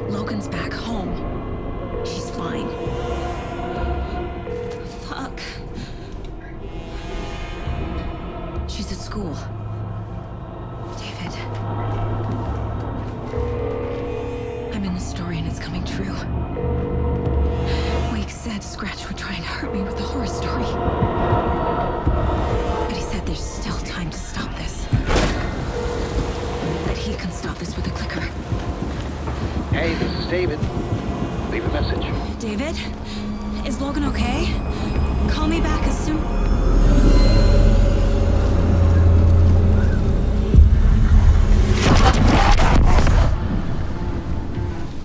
Speaker 6: Logan's back home. She's fine. Fuck. She's at school. David. I'm in the story and it's coming true. Wake said Scratch would try and hurt me with the horror story. But he said there's still time to stop this. That he can stop this with a clicker.
Speaker 16: Hey, this is David. Leave a message.
Speaker 6: David? Is Logan okay? Call me back as soon...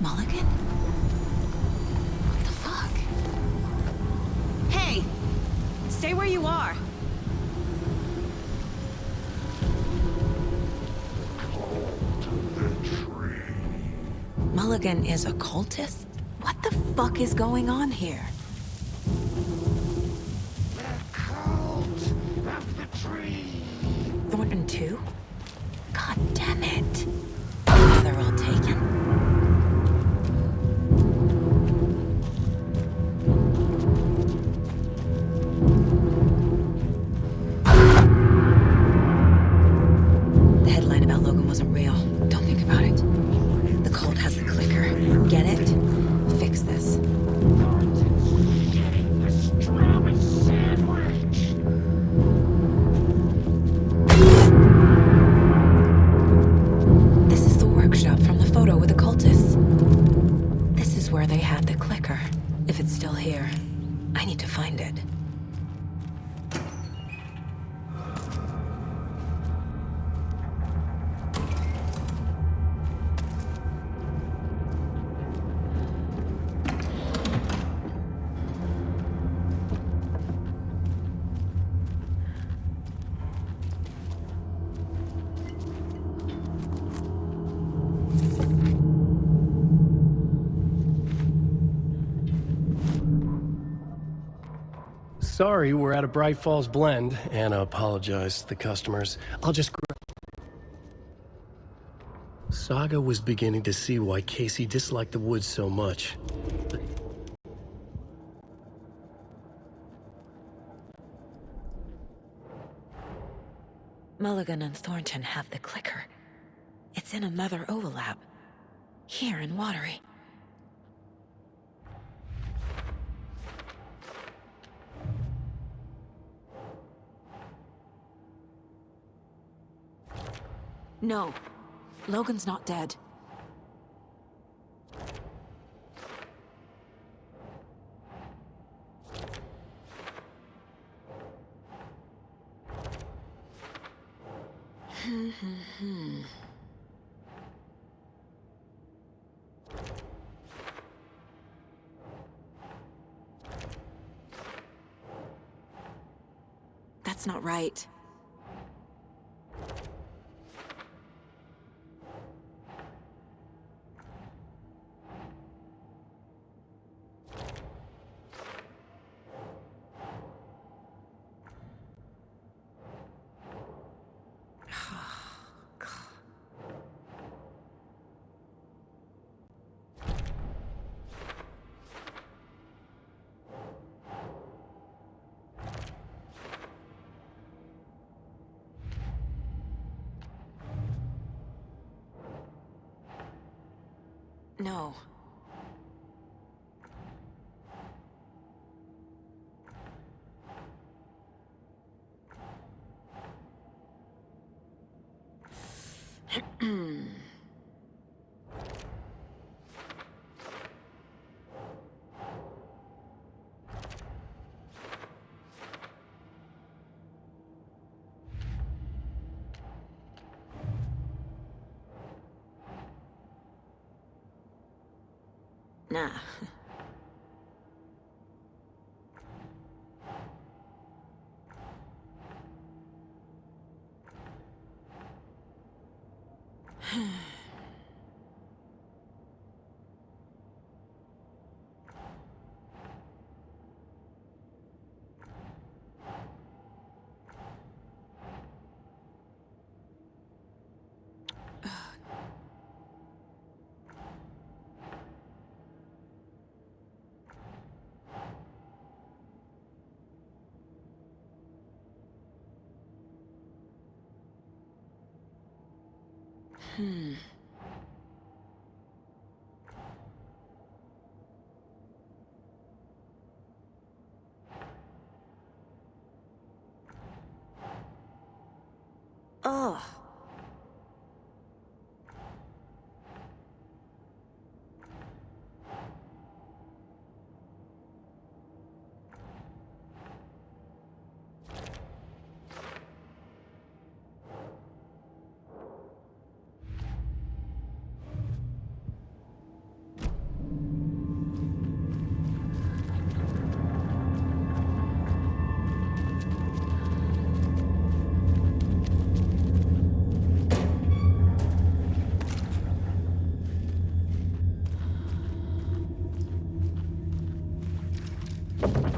Speaker 6: Mulligan? What the fuck? Hey! Stay where you are! Mulligan is a cultist? What the fuck is going on here?
Speaker 14: The cult of the tree.
Speaker 6: Thornton too? God damn it. Now they're all taken. The headline about Logan wasn't real. Don't think about it. The cult has the clicker. Get it? Fix this.
Speaker 14: Getting the strongest sandwich.
Speaker 6: This is the workshop from the photo with the cultists. This is where they had the clicker. If it's still here, I need to find it.
Speaker 2: Sorry, we're at a Bright Falls blend. Anna apologized to the customers. I'll just Saga was beginning to see why Casey disliked the woods so much.
Speaker 6: Mulligan and Thornton have the clicker. It's in a mother overlap. Here in Watery. No. Logan's not dead. That's not right. No. Nah. Ugh.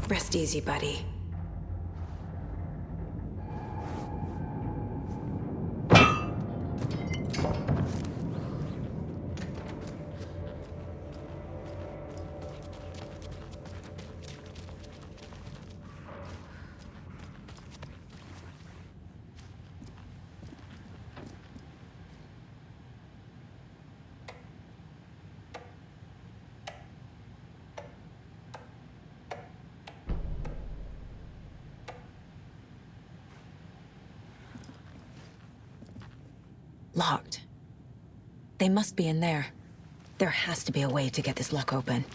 Speaker 6: Rest easy, buddy. Locked. They must be in there. There has to be a way to get this lock open.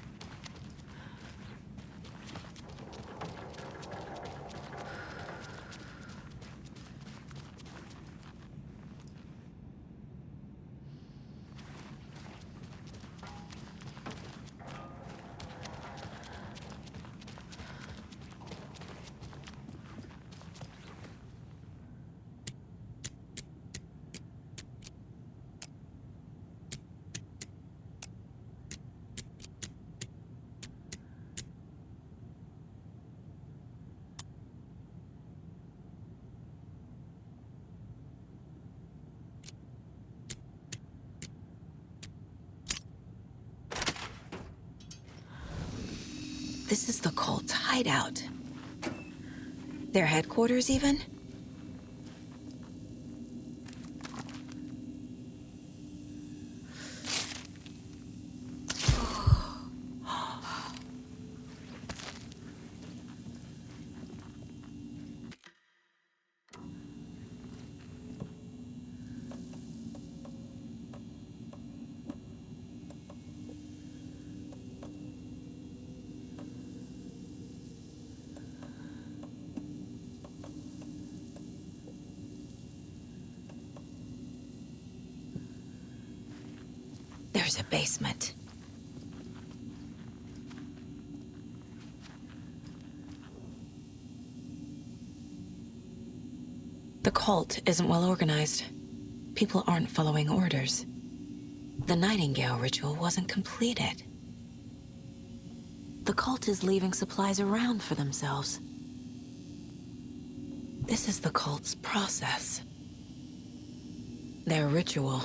Speaker 6: This is the cult's hideout. Their headquarters, even? There's a basement. The cult isn't well organized. People aren't following orders. The Nightingale ritual wasn't completed. The cult is leaving supplies around for themselves. This is the cult's process. Their ritual.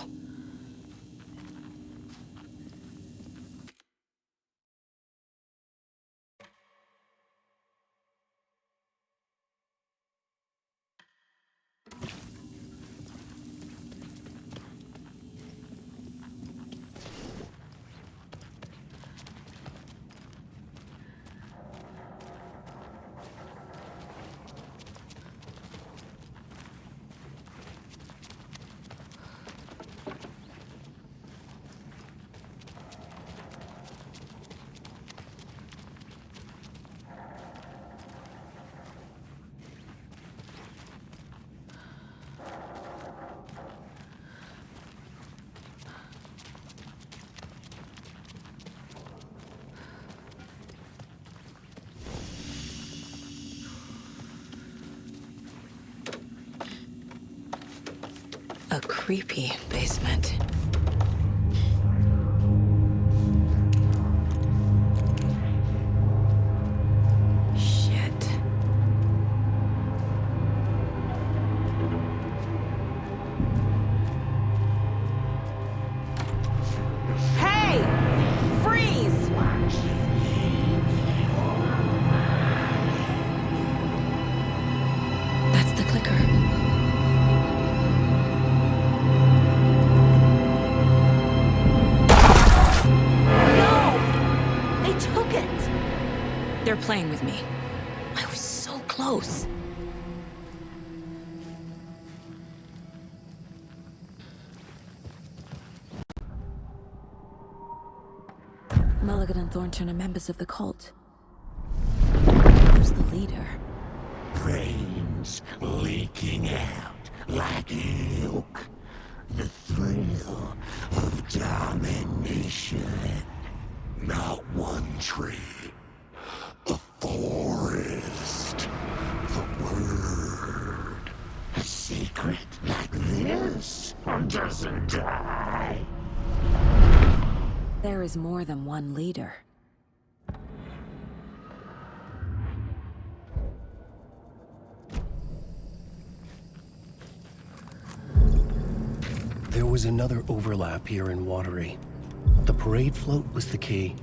Speaker 6: A creepy basement. Shit. Hey! Freeze! That's the clicker. playing with me. I was so close. Mulligan and Thornton are members of the cult. Who's the leader?
Speaker 17: Brains leaking out like milk. The thrill of domination. Not one tree. A forest. The word. A secret like this doesn't die.
Speaker 6: There is more than one leader.
Speaker 2: There was another overlap here in Watery. The parade float was the key.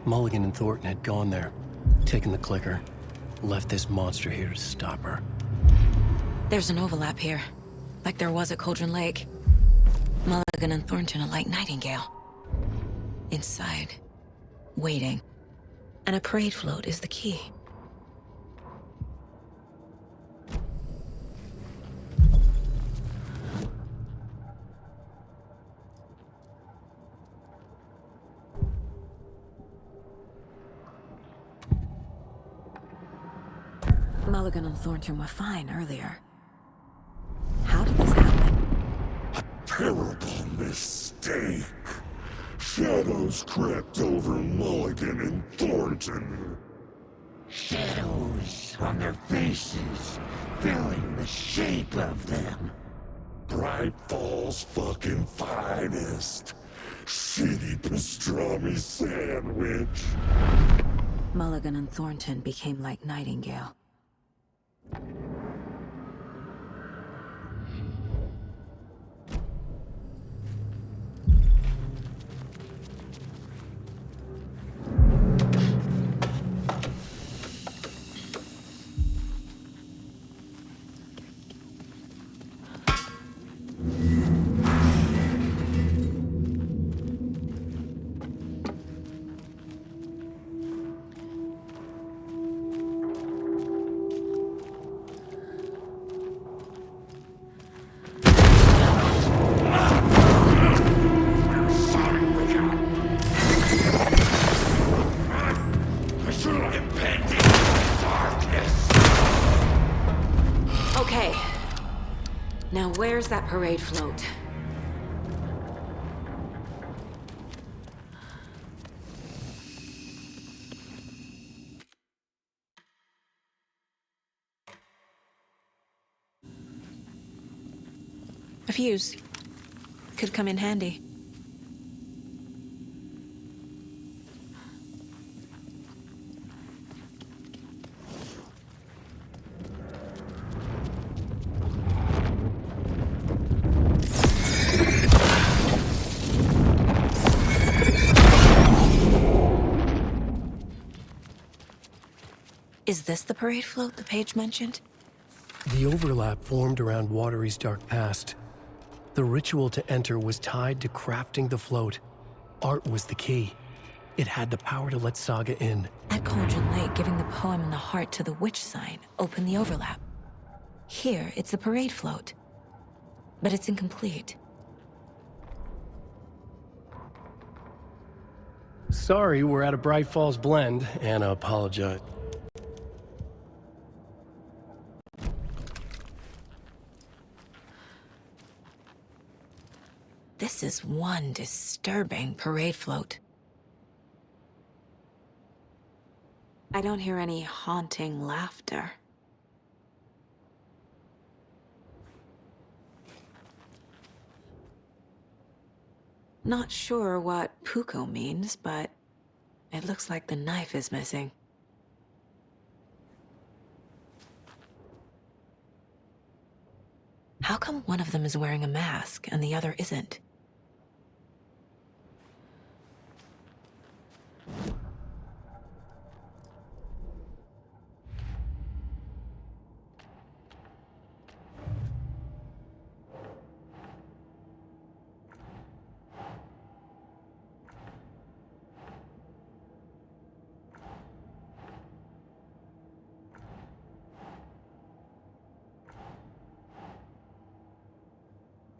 Speaker 2: Mulligan and Thornton had gone there, taken the clicker, left this monster here to stop her.
Speaker 6: There's an overlap here, like there was at Cauldron Lake. Mulligan and Thornton are like Nightingale. Inside, waiting. And a parade float is the key. Mulligan and Thornton were fine earlier. How did this happen?
Speaker 17: A terrible mistake. Shadows crept over Mulligan and Thornton. Shadows on their faces, filling the shape of them. Bright Falls fucking finest. Shitty pastrami sandwich.
Speaker 6: Mulligan and Thornton became like Nightingale. Okay. Now where's that parade float? A fuse. Could come in handy. Is this the parade float the page mentioned?
Speaker 2: The overlap formed around Watery's dark past. The ritual to enter was tied to crafting the float. Art was the key. It had the power to let Saga in.
Speaker 6: At Cauldron Lake, giving the poem and the heart to the witch sign opened the overlap. Here, it's a parade float. But it's incomplete.
Speaker 2: Sorry, we're at a Bright Falls blend. Anna apologized.
Speaker 6: This is one disturbing parade float. I don't hear any haunting laughter. Not sure what Puko means, but it looks like the knife is missing. How come one of them is wearing a mask and the other isn't?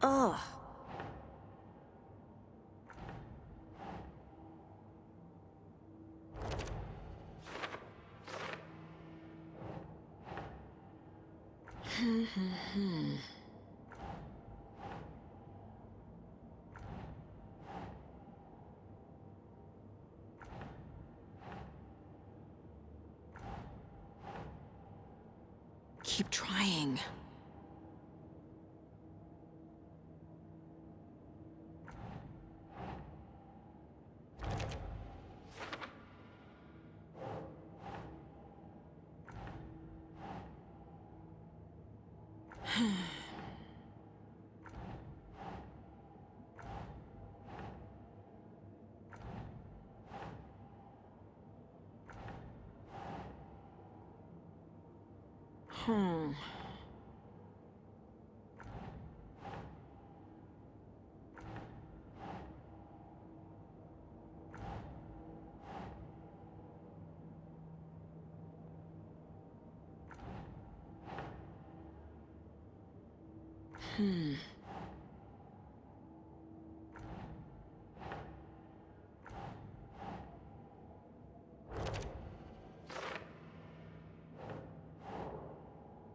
Speaker 6: Ugh. Keep trying.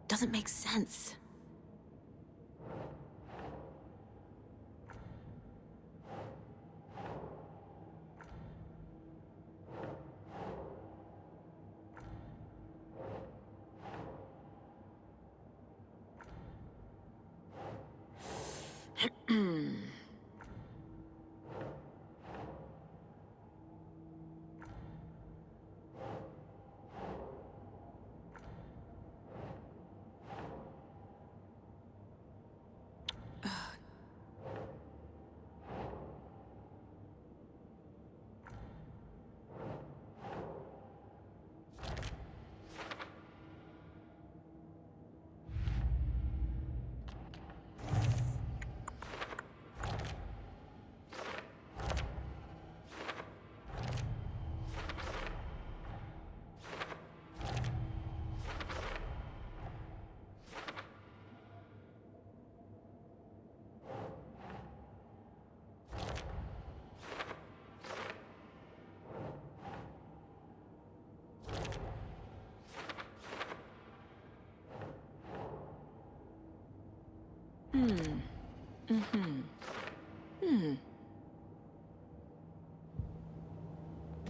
Speaker 6: Doesn't make sense.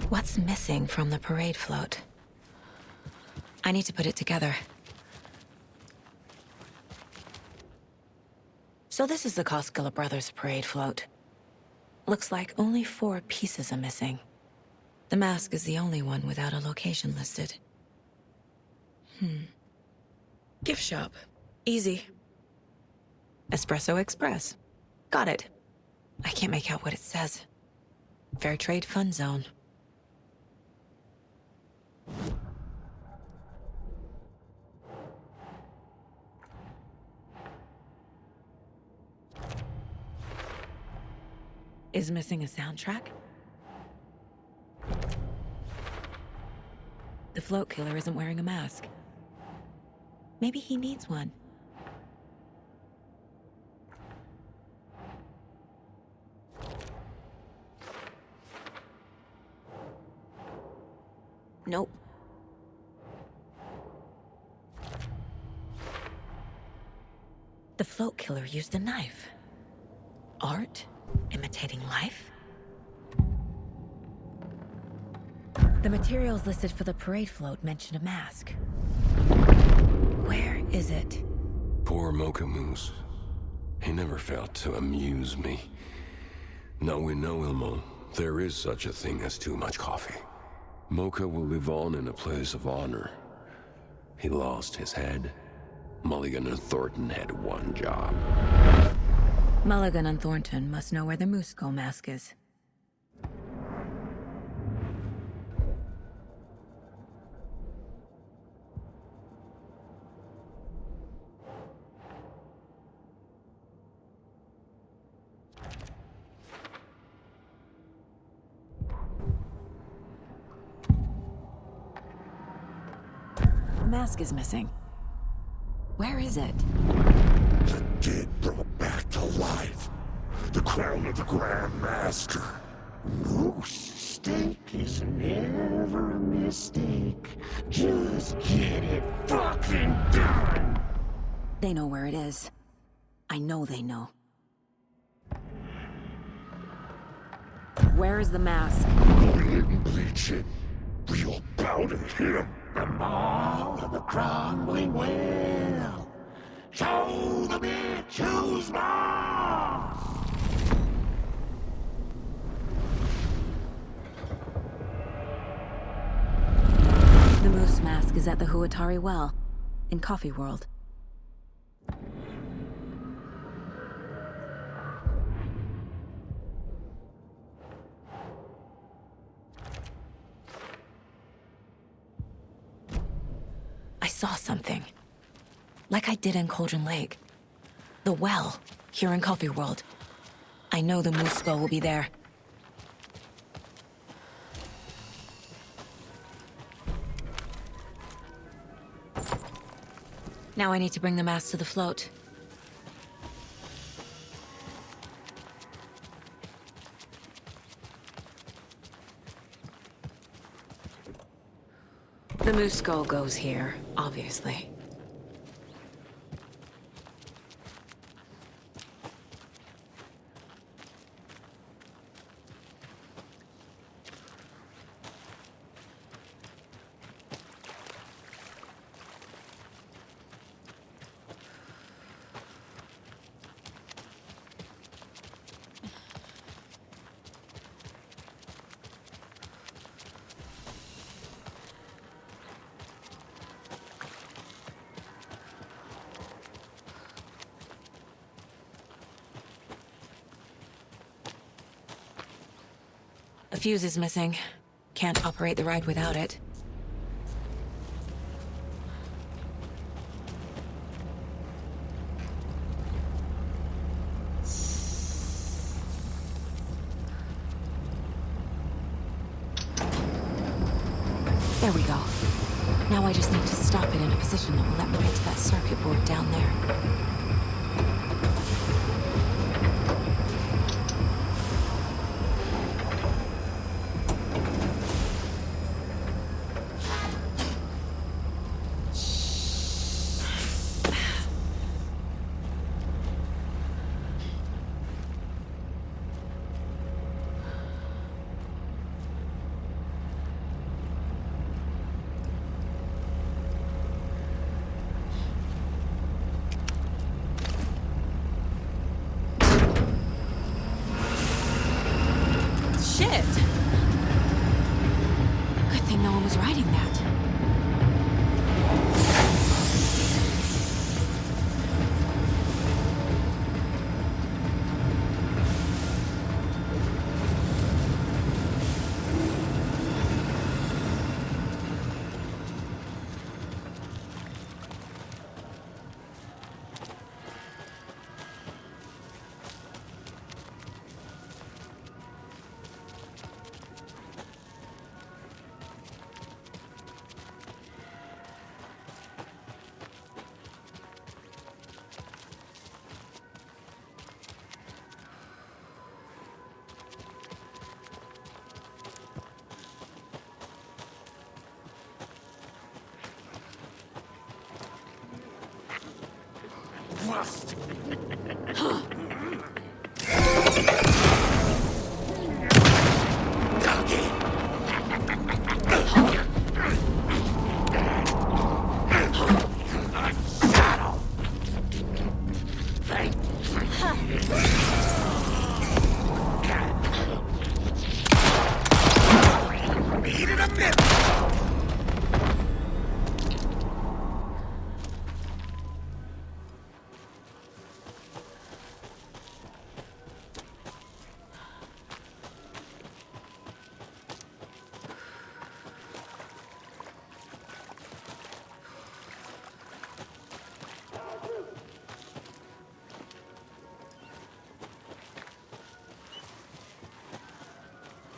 Speaker 6: What's missing from the parade float? I need to put it together. So this is the Koskela Brothers parade float. Looks like only 4 pieces are missing. The mask is the only one without a location listed. Gift shop. Easy. Espresso Express. Got it. I can't make out what it says. Fair Trade Fun Zone. Is missing a soundtrack? The float killer isn't wearing a mask. Maybe he needs one. Nope. The float killer used a knife. Art? Imitating life? The materials listed for the parade float mention a mask. Where is it?
Speaker 15: Poor Mocha Moose. He never failed to amuse me. Now we know, Ilmo, there is such a thing as too much coffee. Mocha will live on in a place of honor. He lost his head. Mulligan and Thornton had one job.
Speaker 6: Mulligan and Thornton must know where the Moose Skull mask is. The mask is missing. Where is it?
Speaker 17: The dead brought back to life. The crown of the Grand Master. Moose steak is never a mistake. Just get it fucking done.
Speaker 6: They know where it is. I know they know. Where is the mask?
Speaker 17: Only it and bleach it. We'll bow to him. The maw of the crumbling well. Show the bitch who's boss.
Speaker 6: The moose mask is at the Huatari Well, in Coffee World. I saw something. Like I did in Cauldron Lake. The well, here in Coffee World. I know the moose skull will be there. Now I need to bring the mask to the float. The moose skull goes here, obviously. A fuse is missing. Can't operate the ride without it. There we go. Now I just need to stop it in a position that will let me get to that circuit board down there.
Speaker 17: Rust.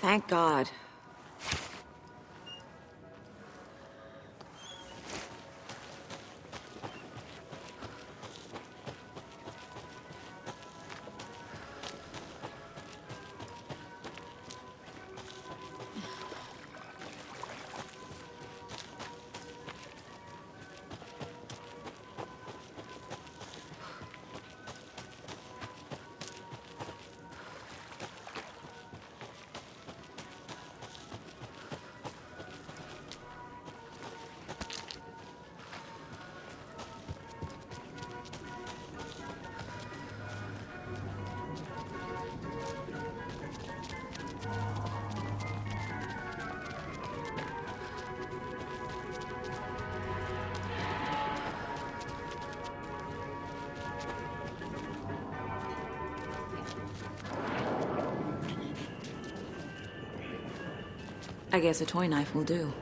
Speaker 6: Thank God. I guess a toy knife will do.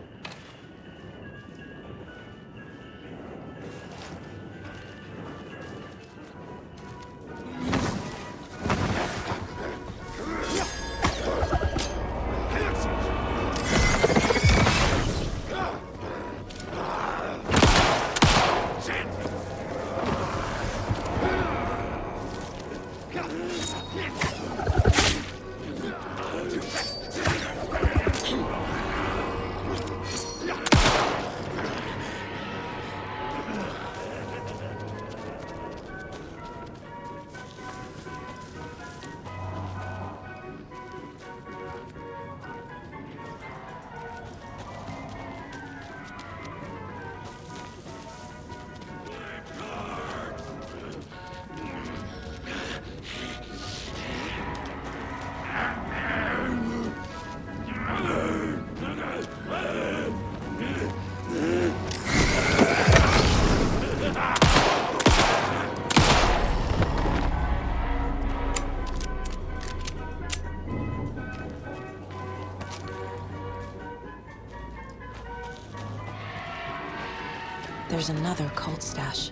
Speaker 6: There's another cult stash.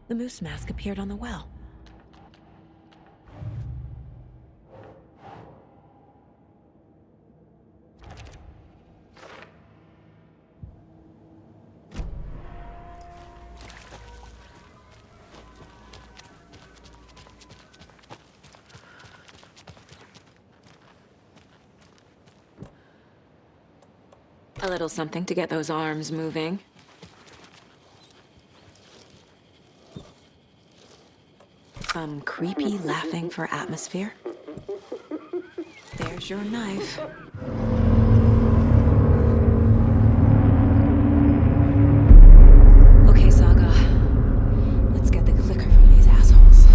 Speaker 6: The moose mask appeared on the well. A little something to get those arms moving. Some creepy laughing for atmosphere. There's your knife. Okay, Saga. Let's get the clicker from these assholes.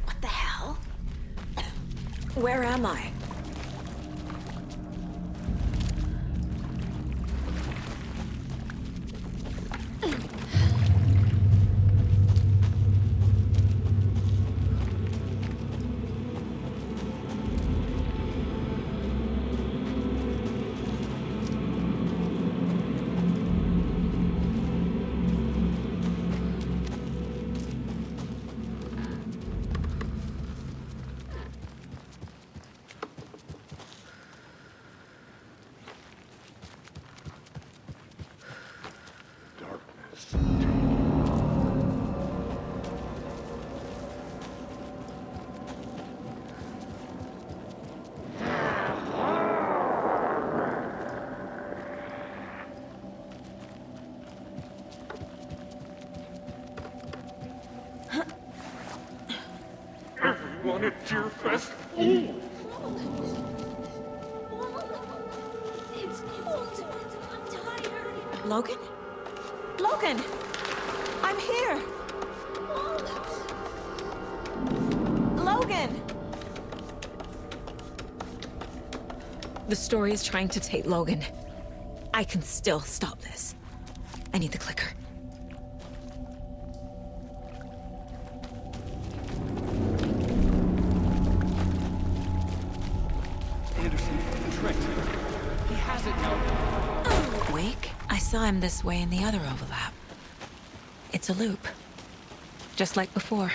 Speaker 6: What the hell? Where am I?
Speaker 17: wanted Deerfest. Ooh.
Speaker 6: It's cold. I'm tired. Logan? Logan! I'm here! Logan! The story is trying to take Logan. I can still stop this. I need the clicker.
Speaker 2: Anderson, tricked. He has it now.
Speaker 6: Wake? I saw him this way in the other overlap. It's a loop. Just like before.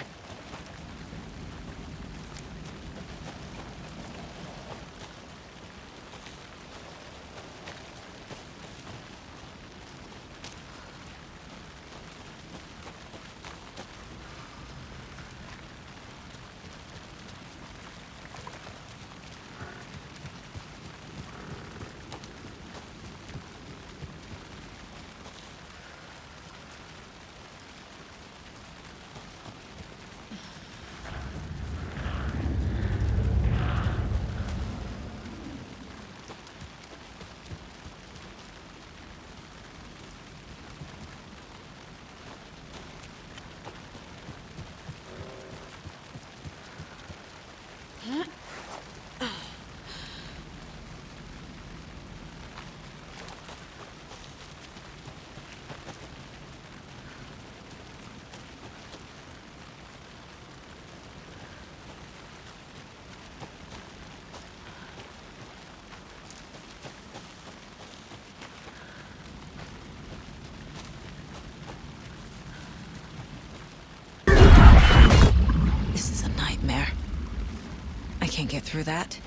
Speaker 6: I can't get through that.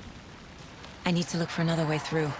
Speaker 6: I need to look for another way through.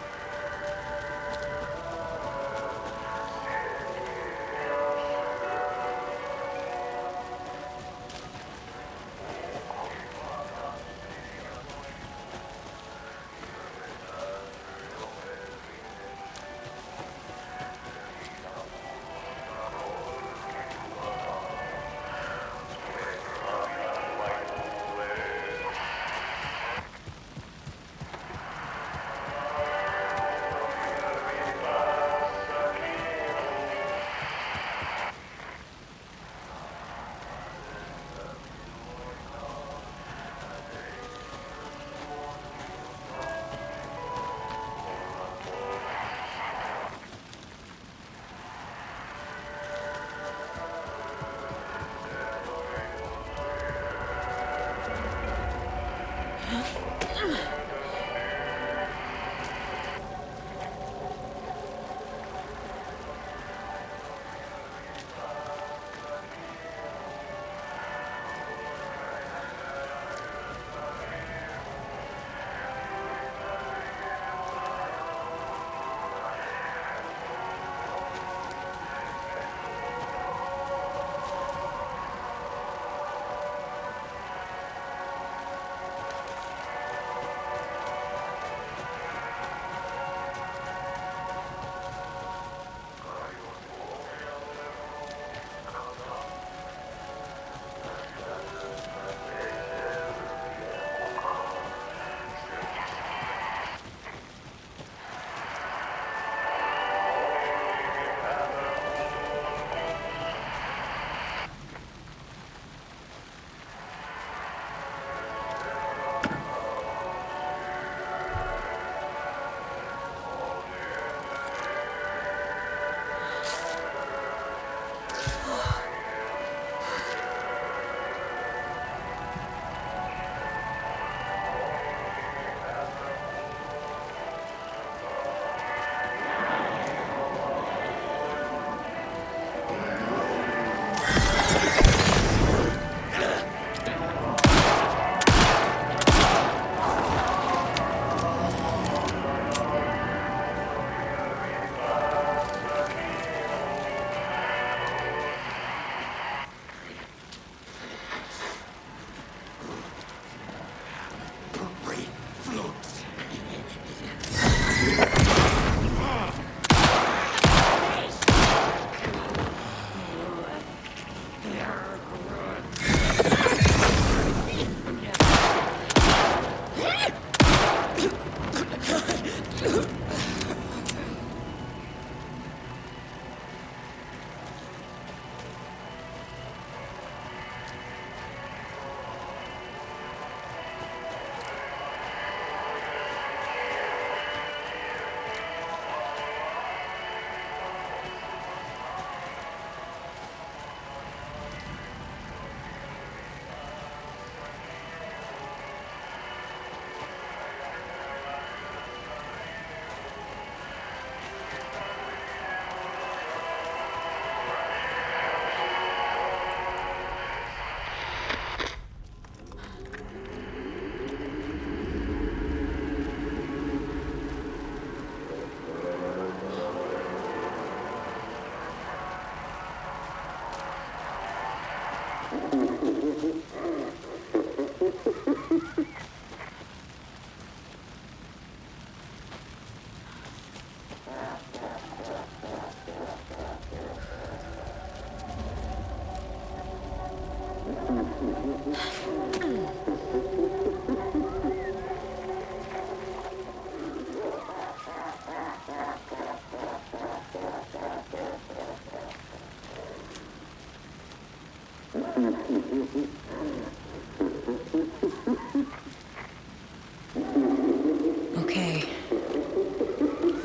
Speaker 6: Okay.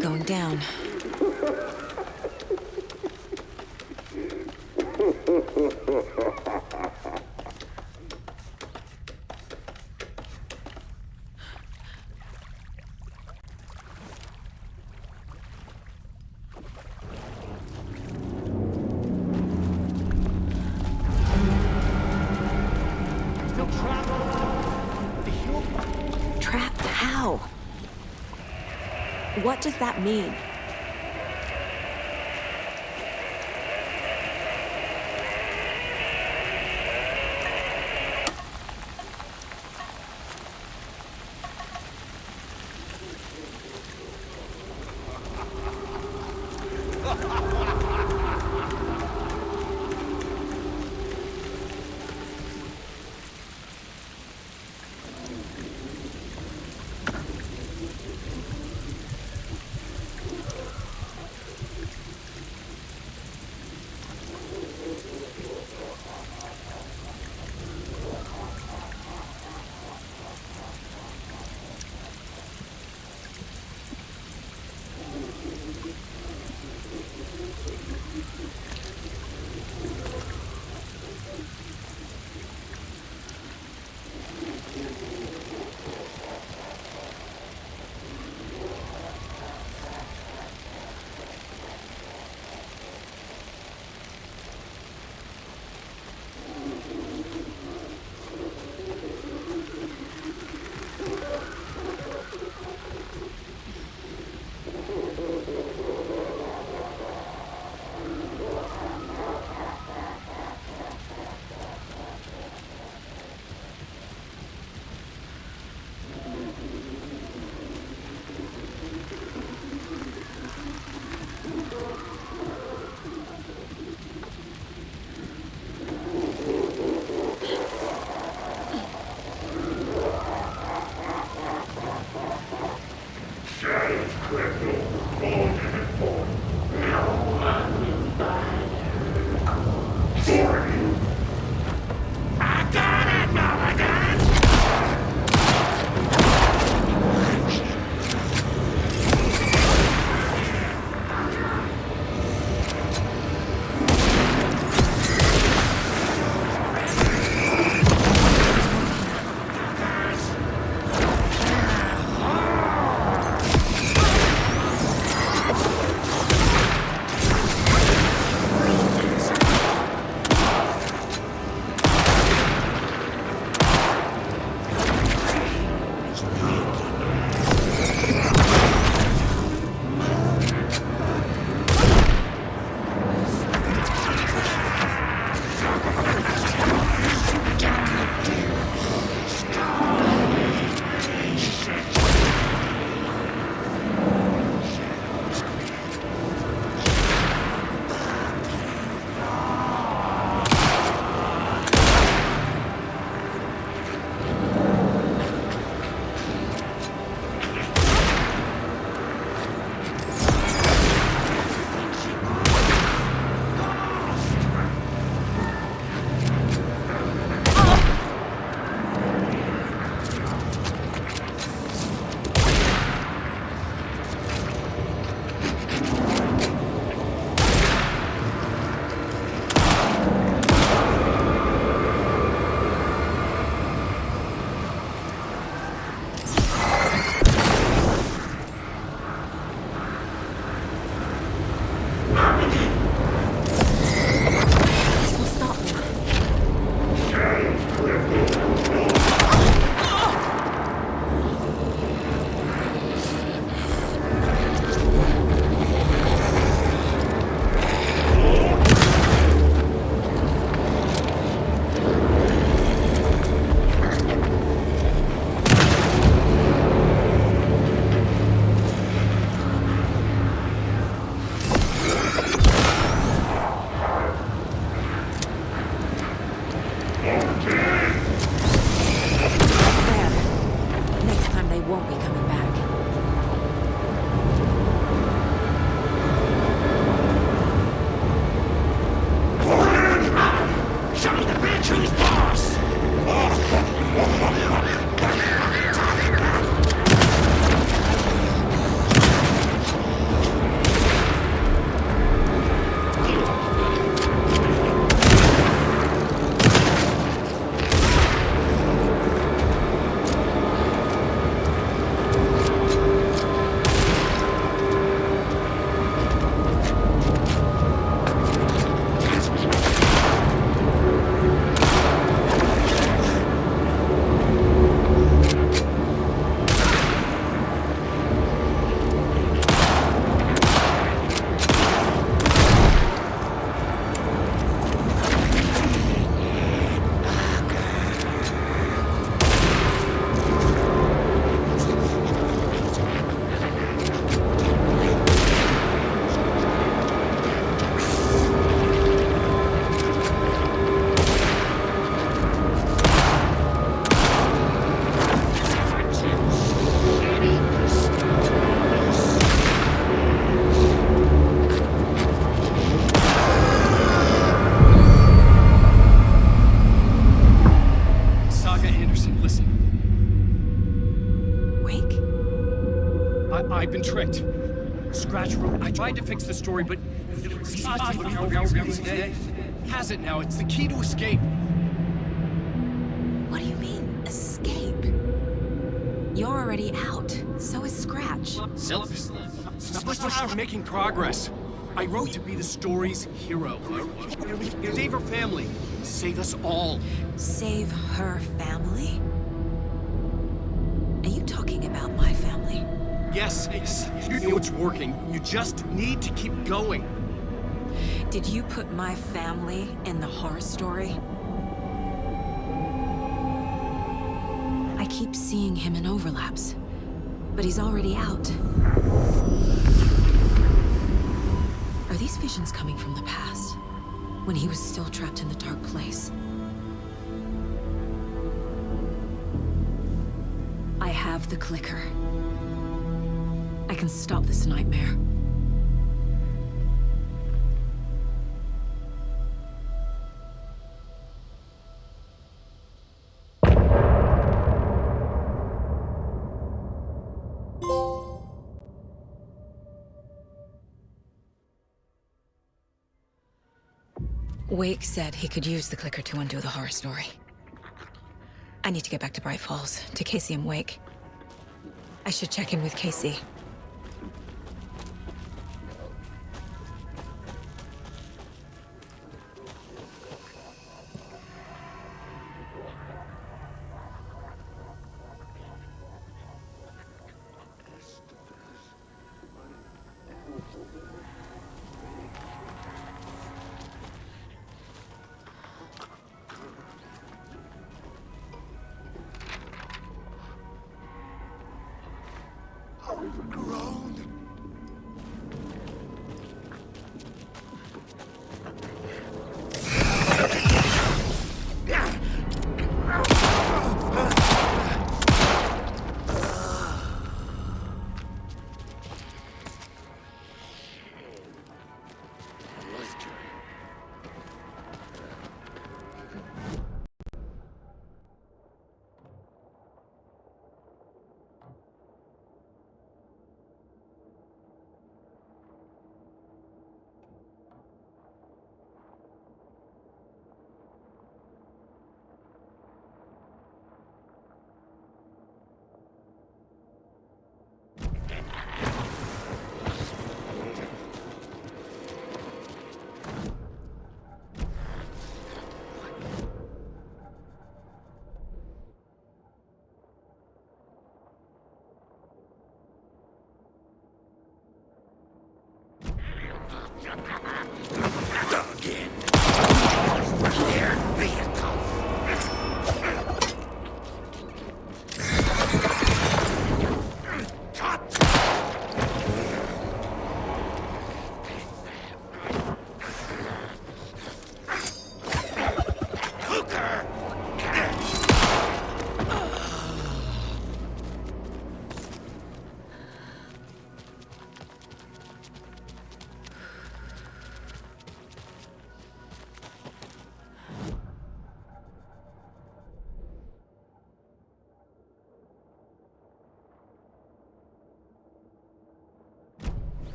Speaker 6: Going down. Trapped how? What does that mean?
Speaker 14: choose boss!
Speaker 18: I've been tricked. Scratch wrote. I tried to fix the story, but has it now. It's the key to escape.
Speaker 6: What do you mean, escape? You're already out. So is Scratch.
Speaker 18: We're making progress. I wrote to be the story's hero. Save her family. Save us all.
Speaker 6: Save her family? Are you talking about my family?
Speaker 18: Yes, you know it's working. You just need to keep going.
Speaker 6: Did you put my family in the horror story? I keep seeing him in overlaps, but he's already out. Are these visions coming from the past, when he was still trapped in the dark place? I have the clicker. I can stop this nightmare. Wake said he could use the clicker to undo the horror story. I need to get back to Bright Falls, to Casey and Wake. I should check in with Casey.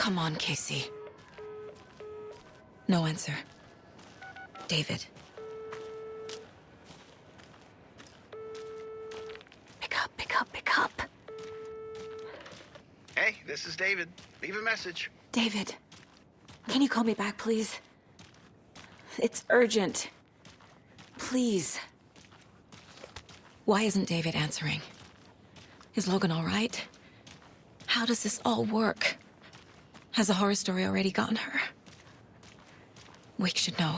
Speaker 6: Come on, Casey. No answer. David. Pick up.
Speaker 16: Hey, this is David. Leave a message.
Speaker 6: David, can you call me back, please? It's urgent. Please. Why isn't David answering? Is Logan all right? How does this all work? Has the horror story already gotten her? Wake should know.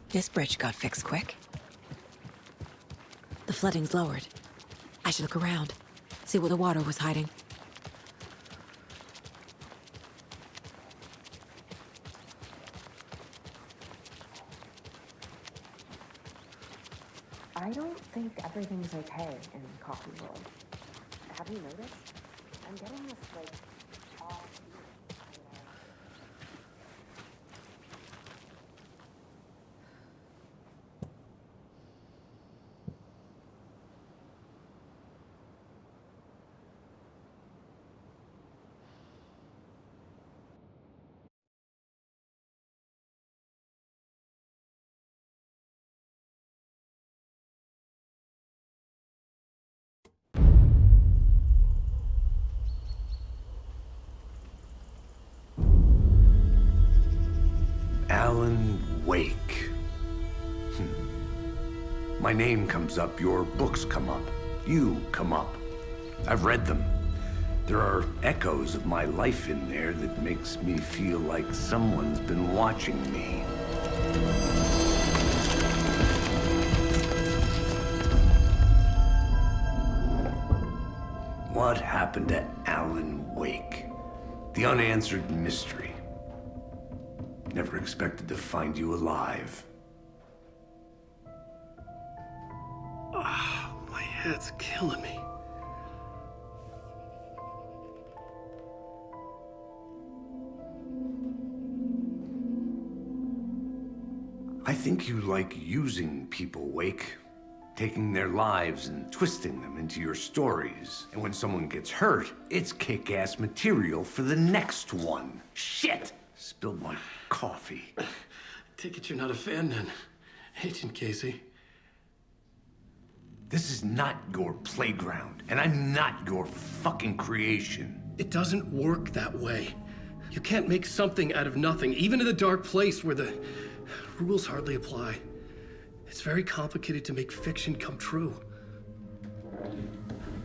Speaker 6: This bridge got fixed quick. The flooding's lowered. I should look around, see where the water was hiding.
Speaker 8: I don't think everything's okay in Coffee World. Have you noticed? I'm getting this, like, off.
Speaker 1: Alan Wake. My name comes up, your books come up, you come up. I've read them. There are echoes of my life in there that makes me feel like someone's been watching me. What happened to Alan Wake? The unanswered mystery. Never expected to find you alive.
Speaker 2: My head's killing me.
Speaker 1: I think you like using people, Wake. Taking their lives and twisting them into your stories. And when someone gets hurt, it's kick-ass material for the next one. Shit! Spilled my coffee.
Speaker 2: Take it you're not a fan then, Agent Casey.
Speaker 1: This is not your playground, and I'm not your fucking creation.
Speaker 2: It doesn't work that way. You can't make something out of nothing, even in the dark place where the rules hardly apply. It's very complicated to make fiction come true.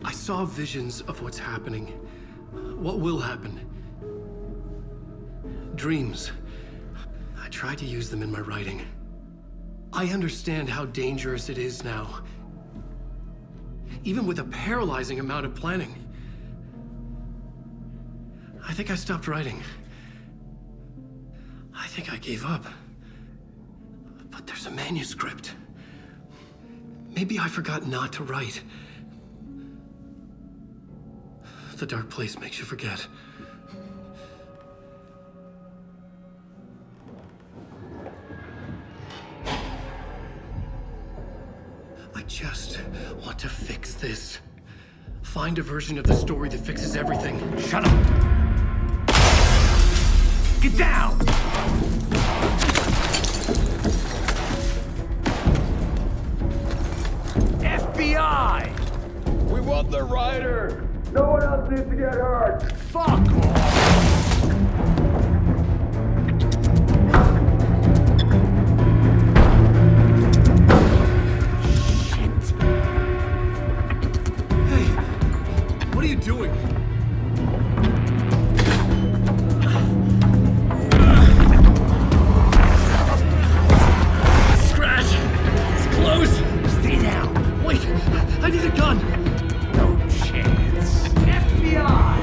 Speaker 2: I saw visions of what's happening, what will happen. Dreams. I tried to use them in my writing. I understand how dangerous it is now. Even with a paralyzing amount of planning. I think I stopped writing. I think I gave up. But there's a manuscript. Maybe I forgot not to write. The dark place makes you forget. I just want to fix this. Find a version of the story that fixes everything.
Speaker 1: Shut up! Get down! FBI!
Speaker 14: We want the rider! No one else needs to get hurt!
Speaker 1: Fuck off!
Speaker 2: What are you doing? Scratch! It's close!
Speaker 1: Stay down!
Speaker 2: Wait! I need a gun!
Speaker 1: No chance. FBI!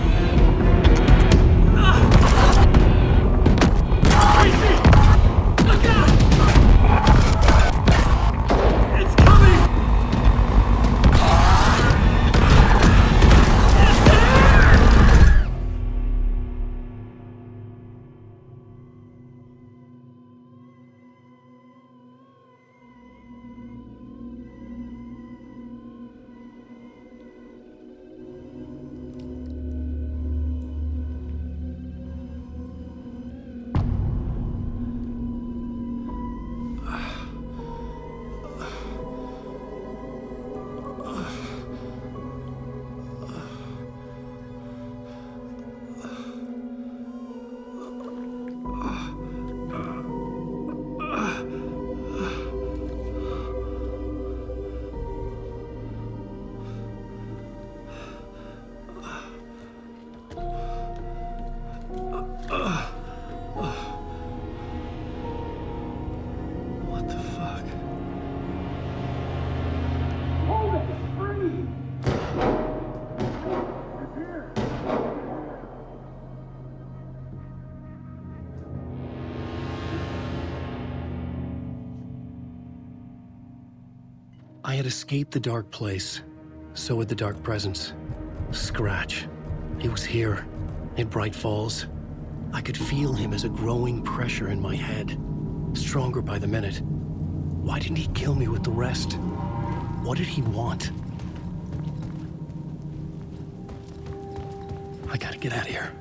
Speaker 2: I had escaped the dark place. So had the dark presence. Scratch. He was here, in Bright Falls. I could feel him as a growing pressure in my head, stronger by the minute. Why didn't he kill me with the rest? What did he want? I gotta get out of here.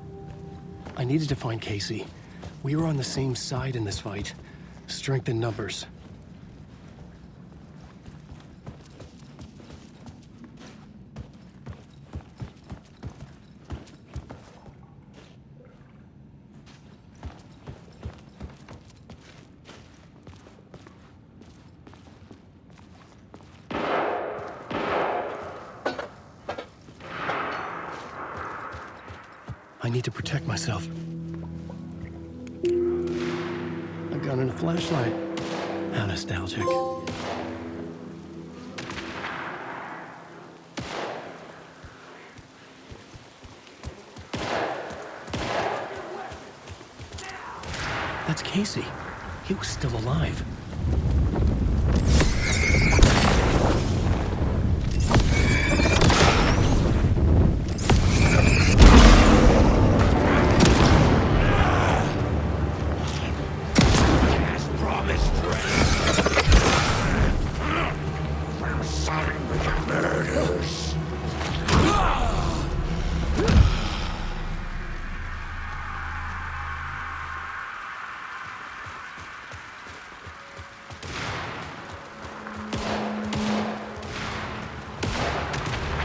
Speaker 2: I needed to find Casey. We were on the same side in this fight. Strength in numbers. I need to protect myself. A gun and a flashlight. How nostalgic. That's Casey. He was still alive.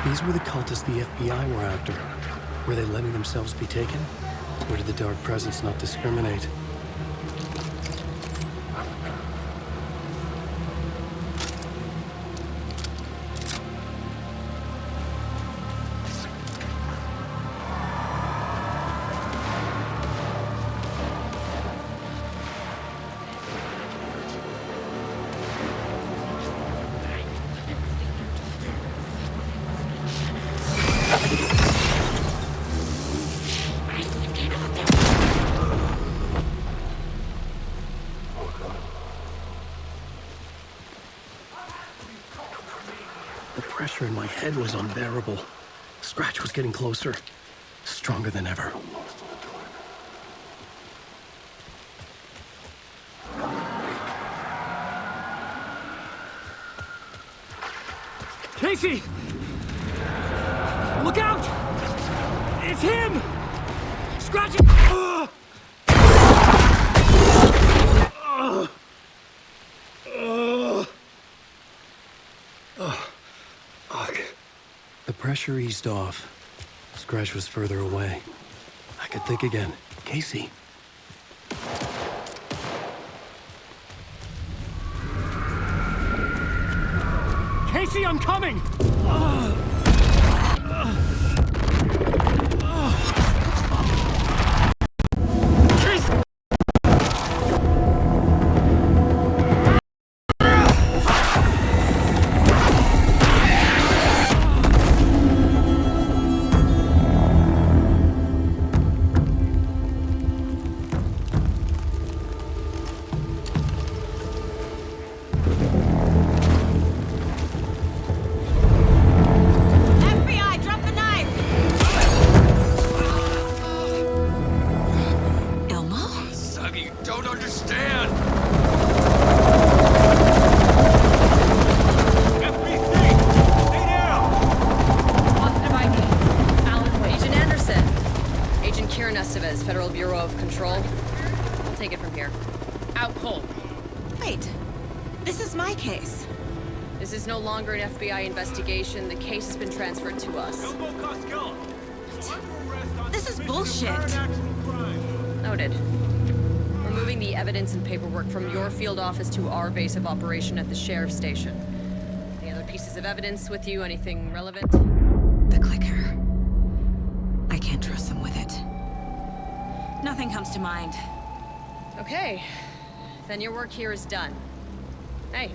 Speaker 2: These were the cultists the FBI were after. Were they letting themselves be taken? Or did the dark presence not discriminate? The pressure in my head was unbearable. Scratch was getting closer, stronger than ever.
Speaker 18: Casey! Look out! It's him! Scratch it!
Speaker 2: The pressure eased off. Scratch was further away. I could think again. Casey.
Speaker 18: Casey, I'm coming!
Speaker 19: Investigation. The case has been transferred to us.
Speaker 6: This is bullshit.
Speaker 19: Noted. We're moving the evidence and paperwork from your field office to our base of operation at the sheriff's station. Any other pieces of evidence with you? Anything relevant?
Speaker 6: The clicker. I can't trust them with it. Nothing comes to mind.
Speaker 19: Okay. Then your work here is done. Hey,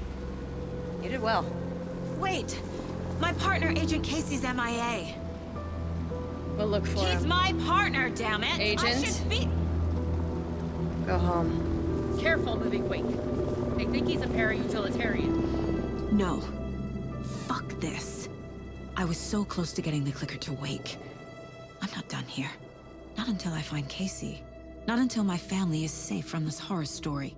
Speaker 19: you did well.
Speaker 6: Wait! My partner, Agent Casey's MIA.
Speaker 19: We'll look for him.
Speaker 6: He's my partner, damn it!
Speaker 19: Agent?
Speaker 6: I should be...
Speaker 19: Go home.
Speaker 20: Careful moving weight. They think he's a para-utilitarian.
Speaker 6: No. fuck this. I was so close to getting the clicker to wake. I'm not done here. Not until I find Casey. Not until my family is safe from this horror story.